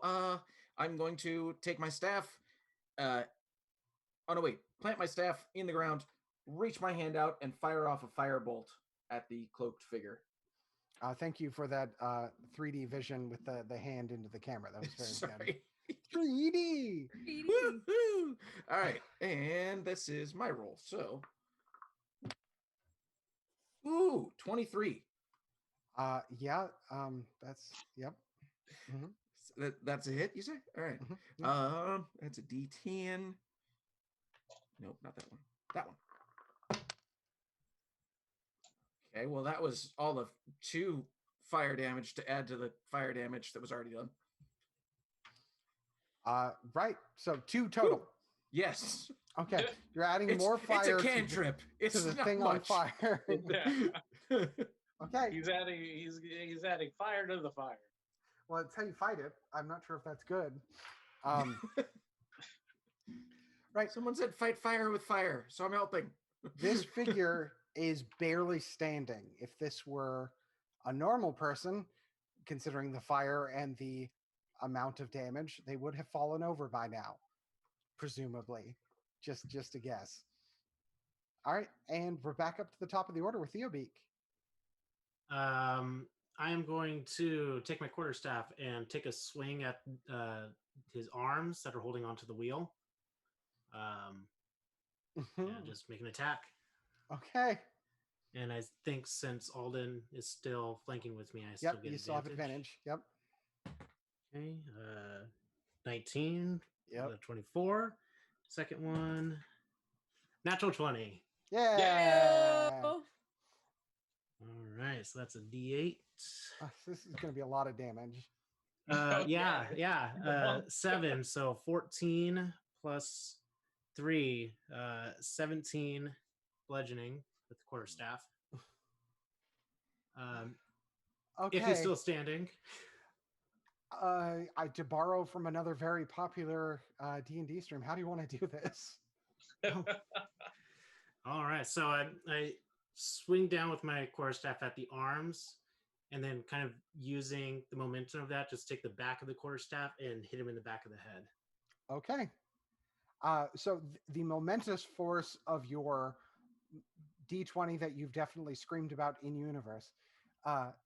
I'm going to take my staff. Plant my staff in the ground, reach my hand out, and fire off a firebolt at the cloaked figure. Thank you for that 3D vision with the hand into the camera. That was very Sorry. good. 3D. Woo-hoo! All right, and this is my roll. So, 23. Yeah. That's yep. Mm-hmm. That's a hit, you say? All right. Mm-hmm. That's a D10. Nope, not that one. That one. Okay, well, that was all of 2 fire damage to add to the fire damage that was already done. Right. So 2 total. Woo! Yes. Okay. You're adding more fire. It's a cantrip. To the not thing much. on fire. Okay. He's adding fire to the fire. Well, it's how you fight it. I'm not sure if that's good. Right. Someone said fight fire with fire, so I'm helping. This figure is barely standing. If this were a normal person, considering the fire and the amount of damage, they would have fallen over by now, presumably. Just a guess. All right, and we're back up to the top of the order with Theobeak. I am going to take my quarterstaff and take a swing at his arms that are holding onto the wheel. And just make an attack. Okay. And I think since Alden is still flanking with me, I still get you still have advantage. Yep. Okay. 19. Yep. 24. Second one. Natural 20. Yeah. All right. So that's a D8. This is going to be a lot of damage. Yeah. 7. So 14 plus 3, 17 bludgeoning with the quarterstaff. Okay. If he's still standing. To borrow from another very popular D&D stream, how do you want to do this? All right. So I swing down with my quarterstaff at the arms, and then kind of using the momentum of that, just take the back of the quarterstaff and hit him in the back of the head. Okay. So the momentous force of your D20 that you've definitely screamed about in universe,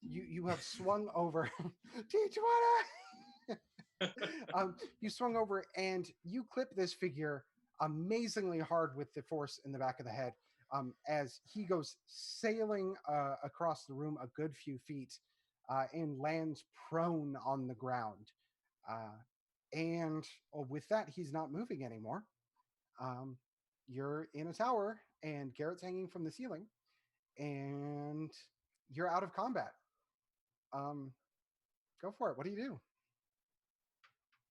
you have swung over D20. You swung over and you clip this figure amazingly hard with the force in the back of the head, as he goes sailing across the room a good few feet and lands prone on the ground. And with that, he's not moving anymore. You're in a tower, and Garrett's hanging from the ceiling, and you're out of combat. Go for it. What do you do?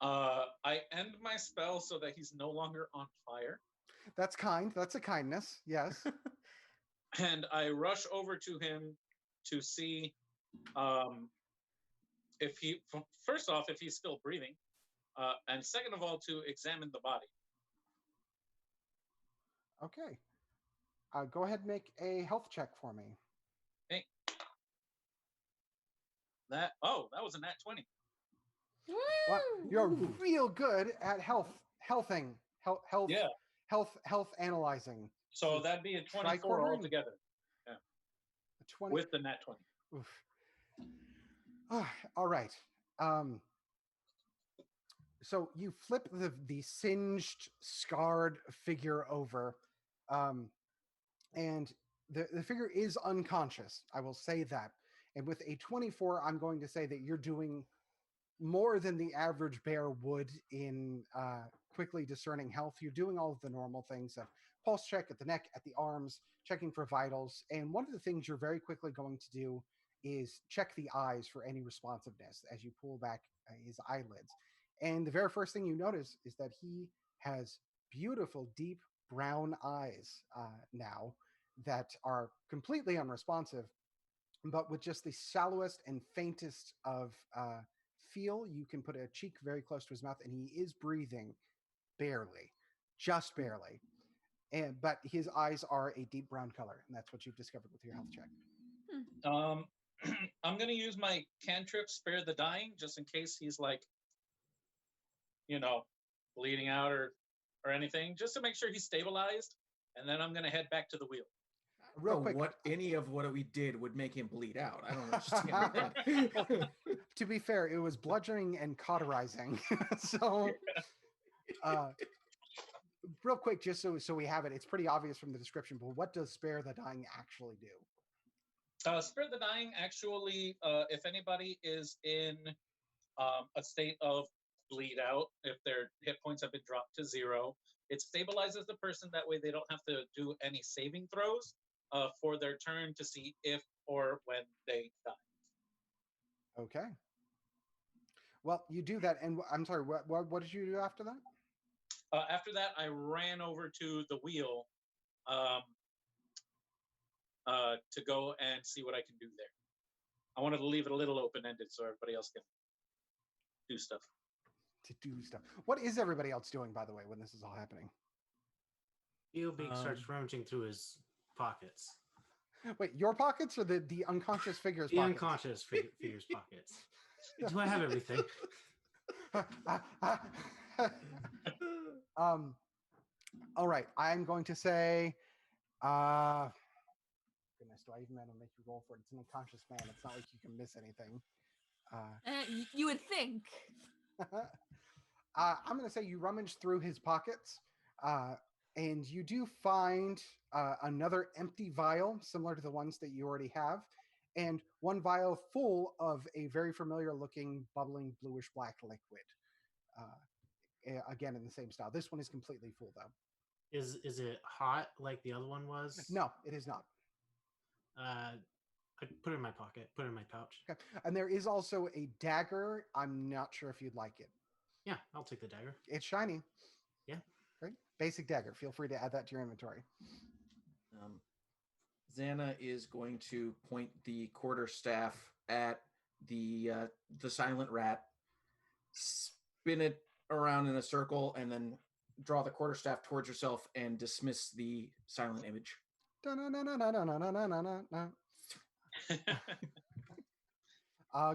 I end my spell so that he's no longer on fire. That's kind. That's a kindness. Yes. And I rush over to him to see if he, first off, if he's still breathing, and second of all, to examine the body. Okay. Go ahead and make a health check for me. Hey. That was a nat 20. Well, you're real good at healthing, health analyzing. So that'd be a 24 altogether. Yeah. A 20 with the nat 20. Oof. All right. So you flip the singed, scarred figure over, and the figure is unconscious. I will say that. And with a 24, I'm going to say that you're doing more than the average bear would in quickly discerning health. You're doing all of the normal things of pulse check at the neck, at the arms, checking for vitals. And one of the things you're very quickly going to do is check the eyes for any responsiveness as you pull back his eyelids. And the very first thing you notice is that he has beautiful, deep brown eyes now that are completely unresponsive, but with just the shallowest and faintest of feel. You can put a cheek very close to his mouth, and he is breathing barely, just barely. But his eyes are a deep brown color, and that's what you've discovered with your health check. I'm going to use my cantrip, Spare the Dying, just in case he's like, bleeding out or anything, just to make sure he's stabilized. And then I'm going to head back to the wheel. Real quick. Any of what we did would make him bleed out. I don't understand. To be fair, it was bludgeoning and cauterizing. So, real quick, just so we have it, it's pretty obvious from the description, but what does Spare the Dying actually do? Spare the Dying actually, if anybody is in a state of bleed out, if their hit points have been dropped to 0, it stabilizes the person. That way they don't have to do any saving throws for their turn to see if or when they die. Okay. Well, you do that, and I'm sorry, what did you do after that? After that, I ran over to the wheel to go and see what I can do there. I wanted to leave it a little open-ended so everybody else can do stuff. What is everybody else doing, by the way, when this is all happening? Beak starts rummaging through his pockets. Wait, your pockets or the unconscious figure's the pockets? Unconscious figure's pockets. Do I have everything? All right, I'm going to say, goodness, do I even want to make you roll for it? It's an unconscious man. It's not like you can miss anything. You would think. I'm going to say you rummage through his pockets, and you do find another empty vial similar to the ones that you already have, and one vial full of a very familiar looking bubbling bluish black liquid. Again, in the same style. This one is completely full, though. Is it hot like the other one was? No, it is not. I put it in my pocket, put it in my pouch. Okay. And there is also a dagger. I'm not sure if you'd like it. Yeah, I'll take the dagger. It's shiny. Yeah. Right? Basic dagger. Feel free to add that to your inventory. Xana is going to point the quarterstaff at the silent rat, spin it around in a circle, and then draw the quarterstaff towards herself and dismiss the silent image.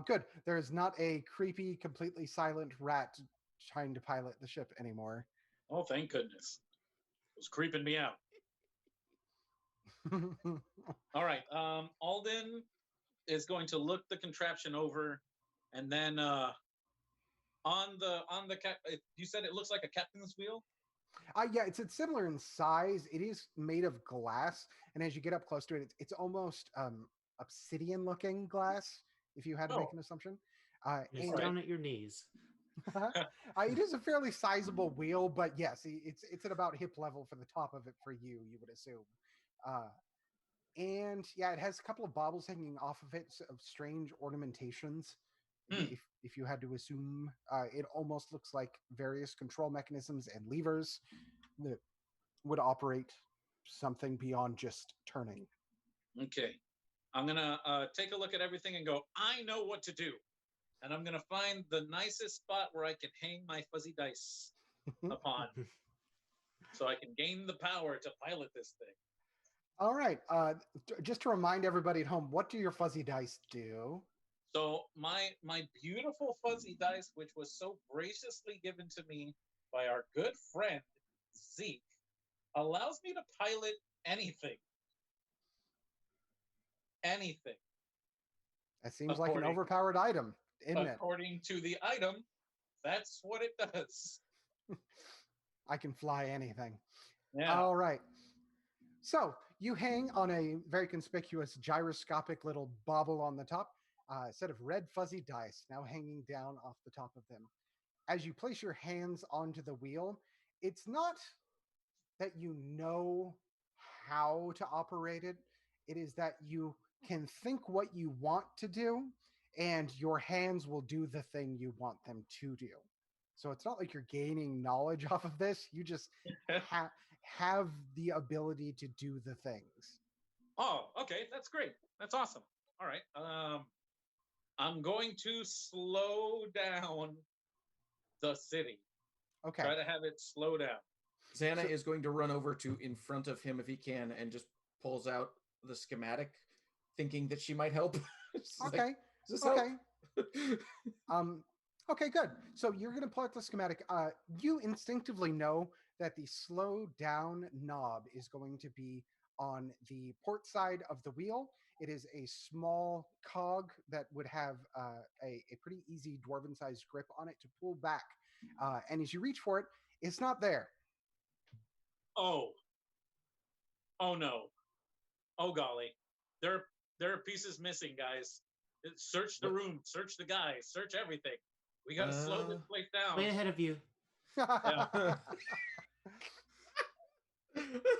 Good. There is not a creepy, completely silent rat trying to pilot the ship anymore. Oh, thank goodness. It was creeping me out. All right. Alden is going to look the contraption over, and then on the cap. You said it looks like a captain's wheel. Yeah, it's similar in size. It is made of glass, and as you get up close to it, it's almost obsidian-looking glass. If you had to make an assumption, It's and down at your knees. it is a fairly sizable wheel, but yes, it's at about hip level for the top of it for you. You would assume. And yeah, it has a couple of baubles hanging off of it of strange ornamentations. If you had to assume, it almost looks like various control mechanisms and levers that would operate something beyond just turning. Okay. I'm going to take a look at everything and go, I know what to do. And I'm going to find the nicest spot where I can hang my fuzzy dice upon so I can gain the power to pilot this thing. All right. Just to remind everybody at home, what do your fuzzy dice do? So my beautiful fuzzy dice, which was so graciously given to me by our good friend, Zeke, allows me to pilot anything. Anything. That seems like an overpowered item, isn't it? According to the item, that's what it does. I can fly anything. Yeah. All right. So you hang on a very conspicuous gyroscopic little bauble on the top, a set of red fuzzy dice now hanging down off the top of them. As you place your hands onto the wheel, it's not that you know how to operate it. It is that you can think what you want to do, and your hands will do the thing you want them to do. So it's not like you're gaining knowledge off of this. You just have the ability to do the things. Oh, okay. That's great. That's awesome. All right. I'm going to slow down the city. Okay. Try to have it slow down. Xana is going to run over to in front of him if he can and just pulls out the schematic, thinking that she might help. Okay. Like, does this okay. help? Okay, good. So you're going to pull out the schematic. You instinctively know that the slow down knob is going to be on the port side of the wheel. It is a small cog that would have a pretty easy dwarven-sized grip on it to pull back. And as you reach for it, it's not there. Oh no. Oh golly. There are pieces missing, guys. Search the room, search the guys, search everything. We gotta slow this place down. Way ahead of you. Yeah.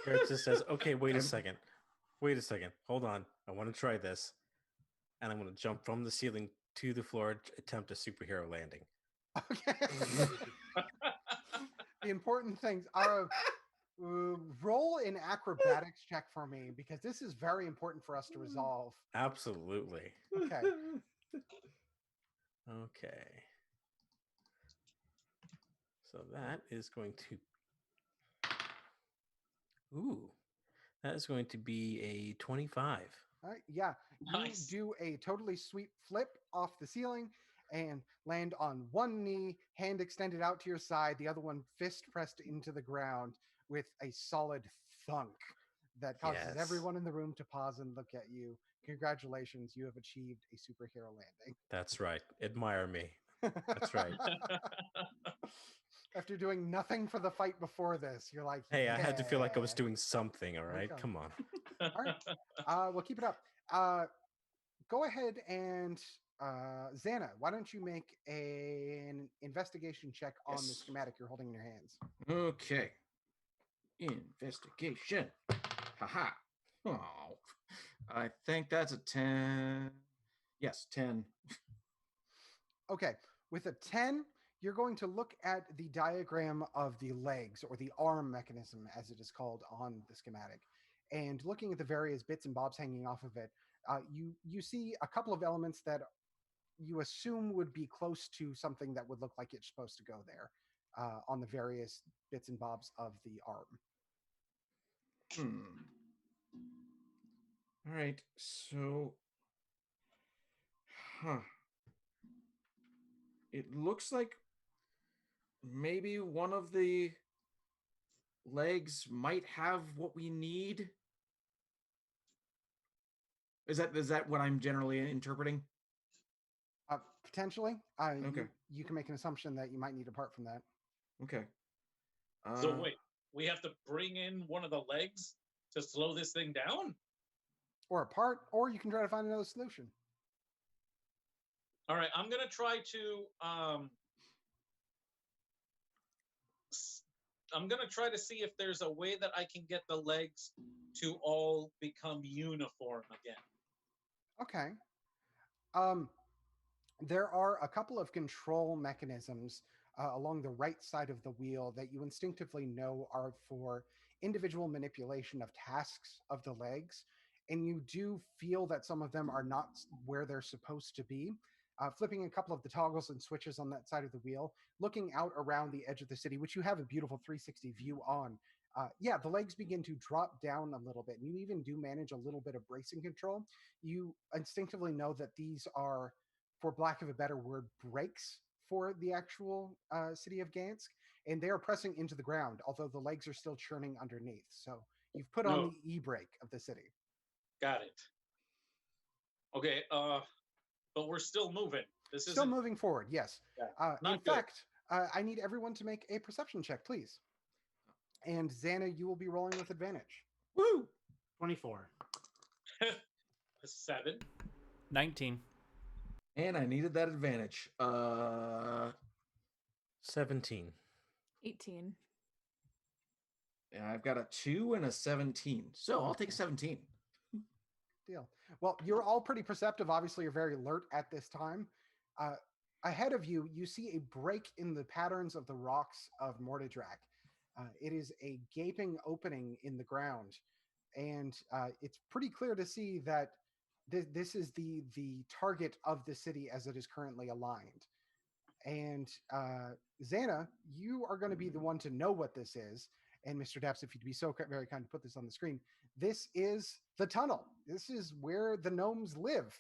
Garrett just says, okay, wait a second. Hold on. I want to try this. And I'm going to jump from the ceiling to the floor, attempt a superhero landing. Okay. The important things are roll an acrobatics check for me, because this is very important for us to resolve. Absolutely. Okay. Okay. So that is going to... Ooh. That is going to be a 25. All right, yeah. Nice. You do a totally sweet flip off the ceiling and land on one knee, hand extended out to your side, the other one fist pressed into the ground with a solid thunk that causes everyone in the room to pause and look at you. Congratulations, you have achieved a superhero landing. That's right. Admire me. That's right. After doing nothing for the fight before this, you're like, Hey, I had to feel like I was "Yeah." doing something, all right? Okay. Come on. All right. We'll keep it up. Go ahead and Xana, why don't you make an investigation check on the Yes. schematic you're holding in your hands? Okay. Investigation. Haha. Oh, I think that's a 10. Yes, 10. Okay. With a 10, you're going to look at the diagram of the legs, or the arm mechanism, as it is called on the schematic. And looking at the various bits and bobs hanging off of it, you see a couple of elements that you assume would be close to something that would look like it's supposed to go there on the various bits and bobs of the arm. All right. So, It looks like maybe one of the legs might have what we need. Is that what I'm generally interpreting? Potentially. Okay. You can make an assumption that you might need a part from that. Okay. So wait, we have to bring in one of the legs to slow this thing down? Or a part, or you can try to find another solution. All right, I'm gonna try to I'm gonna try to see if there's a way that I can get the legs to all become uniform again. Okay. There are a couple of control mechanisms along the right side of the wheel that you instinctively know are for individual manipulation of tasks of the legs. And you do feel that some of them are not where they're supposed to be. Flipping a couple of the toggles and switches on that side of the wheel, looking out around the edge of the city, which you have a beautiful 360 view on. The legs begin to drop down a little bit. And you even do manage a little bit of bracing control. You instinctively know that these are, for lack of a better word, brakes for the actual city of Gansk. And they are pressing into the ground, although the legs are still churning underneath. So you've put on the e-brake of the city. Got it. Okay, but we're still moving. This is still moving forward, yes. Yeah, in fact, I need everyone to make a perception check, please. And Xana, you will be rolling with advantage. Woo! 24. 7. 19. And I needed that advantage. 17. 18. And I've got a 2 and a 17. So I'll take 17. Deal. Well, you're all pretty perceptive. Obviously, you're very alert at this time. Ahead of you, you see a break in the patterns of the rocks of Mortadrak. It is a gaping opening in the ground. And it's pretty clear to see that this is the target of the city as it is currently aligned. And Xana, you are going to be the one to know what this is. And Mr. Daps, if you'd be so very kind to put this on the screen, this is the tunnel. This is where the gnomes live.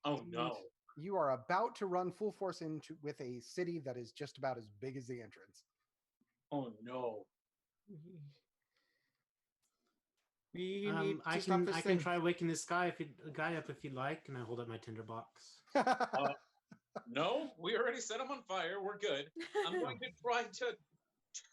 Oh, and no. You are about to run full force into with a city that is just about as big as the entrance. Oh, no. We need I to stop can this I thing. can try waking this guy up if you'd like, and I hold up my tinderbox. No, we already set him on fire. We're good. I'm going to try to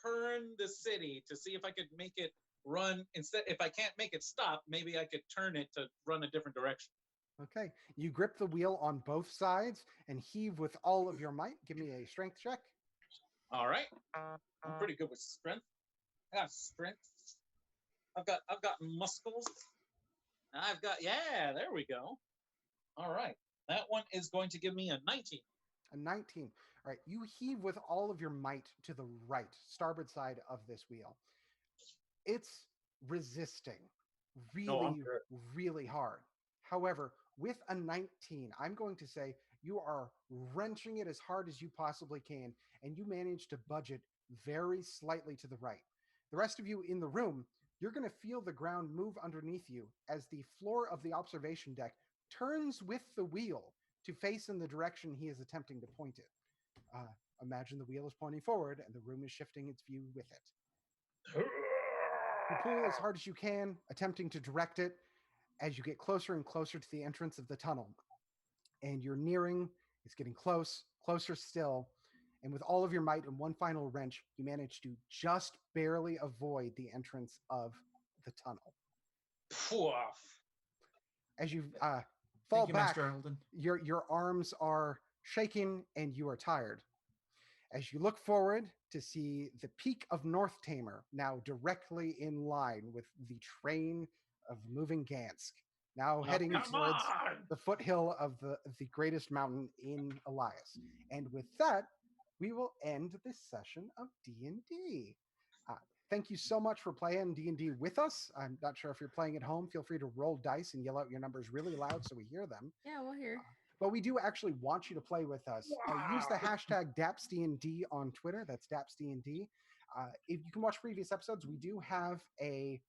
turn the city to see if I could make it run instead. If I can't make it stop, maybe I could turn it to run a different direction. Okay. You grip the wheel on both sides and heave with all of your might. Give me a strength check. All right. I'm pretty good with strength. I got strength. I've got muscles. There we go. All right. That one is going to give me a 19. A 19. All right. You heave with all of your might to the right, starboard side of this wheel. It's resisting really hard. However, with a 19, I'm going to say you are wrenching it as hard as you possibly can, and you manage to budge it very slightly to the right. The rest of you in the room, you're going to feel the ground move underneath you as the floor of the observation deck turns with the wheel to face in the direction he is attempting to point it. Imagine the wheel is pointing forward and the room is shifting its view with it. You pull as hard as you can, attempting to direct it as you get closer and closer to the entrance of the tunnel. And you're nearing, it's getting closer still. And with all of your might and one final wrench, you manage to just barely avoid the entrance of the tunnel. As you fall back, your arms are shaking and you are tired. As you look forward to see the peak of North Tamer, now directly in line with the train of moving Gansk, now heading towards the foothill of the greatest mountain in Elias. And with that, we will end this session of D&D. Thank you so much for playing D&D with us. I'm not sure if you're playing at home. Feel free to roll dice and yell out your numbers really loud so we hear them. Yeah, we'll hear. But we do actually want you to play with us. Use the hashtag DAPsDnD on Twitter. That's DAPsDnD. If you can watch previous episodes, we do have a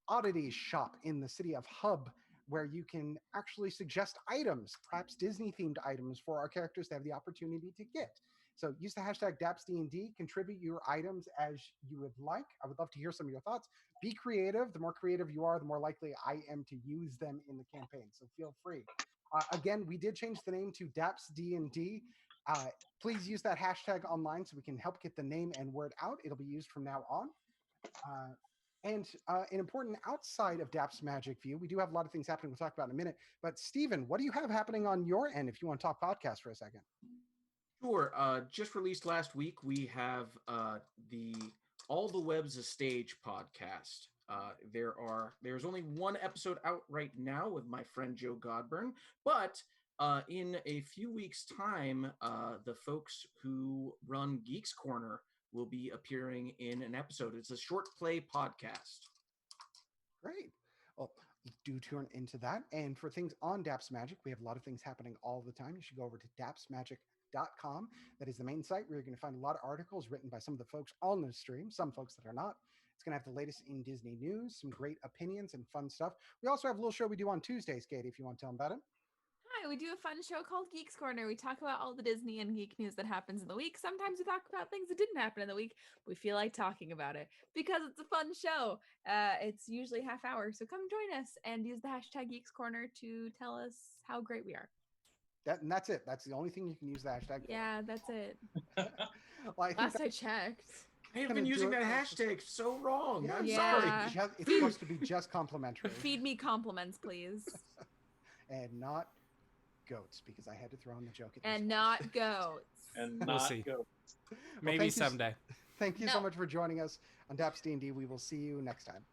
oddities shop in the city of Hub where you can actually suggest items, perhaps Disney-themed items for our characters to have the opportunity to get. So use the hashtag DAPsDnD, contribute your items as you would like. I would love to hear some of your thoughts. Be creative. The more creative you are, the more likely I am to use them in the campaign. So feel free. Again, we did change the name to DAPsDnD. Please use that hashtag online so we can help get the name and word out. It'll be used from now on. And an important outside of DAPS Magic view, we do have a lot of things happening we'll talk about in a minute. But Stephen, what do you have happening on your end if you want to talk podcast for a second? Sure. Just released last week, we have the All the Web's a Stage podcast. There's only one episode out right now with my friend Joe Godburn, but in a few weeks' time, the folks who run Geeks Corner will be appearing in an episode. It's a short play podcast. Great. Well, do tune into that. And for things on DAPS Magic, we have a lot of things happening all the time. You should go over to DAPsMagic.com. That is the main site where you're going to find a lot of articles written by some of the folks on the stream, some folks that are not. It's going to have the latest in Disney news, some great opinions and fun stuff. We also have a little show we do on Tuesdays, Katie, if you want to tell them about it. Hi, we do a fun show called Geeks Corner. We talk about all the Disney and geek news that happens in the week. Sometimes we talk about things that didn't happen in the week. We feel like talking about it because it's a fun show. It's usually half hour, so come join us and use the hashtag Geeks Corner to tell us how great we are. And that's it. That's the only thing you can use the hashtag for. Yeah, that's it. Well, Last I checked. I have been using that hashtag so wrong. Yeah, I'm yeah. sorry. It's supposed to be just complimentary. Feed me compliments, please. And not goats, because I had to throw in the joke at And not goats. And We'll not see. go. Maybe thank you someday. Thank you so No. much for joining us on DAPsDnD. We will see you next time.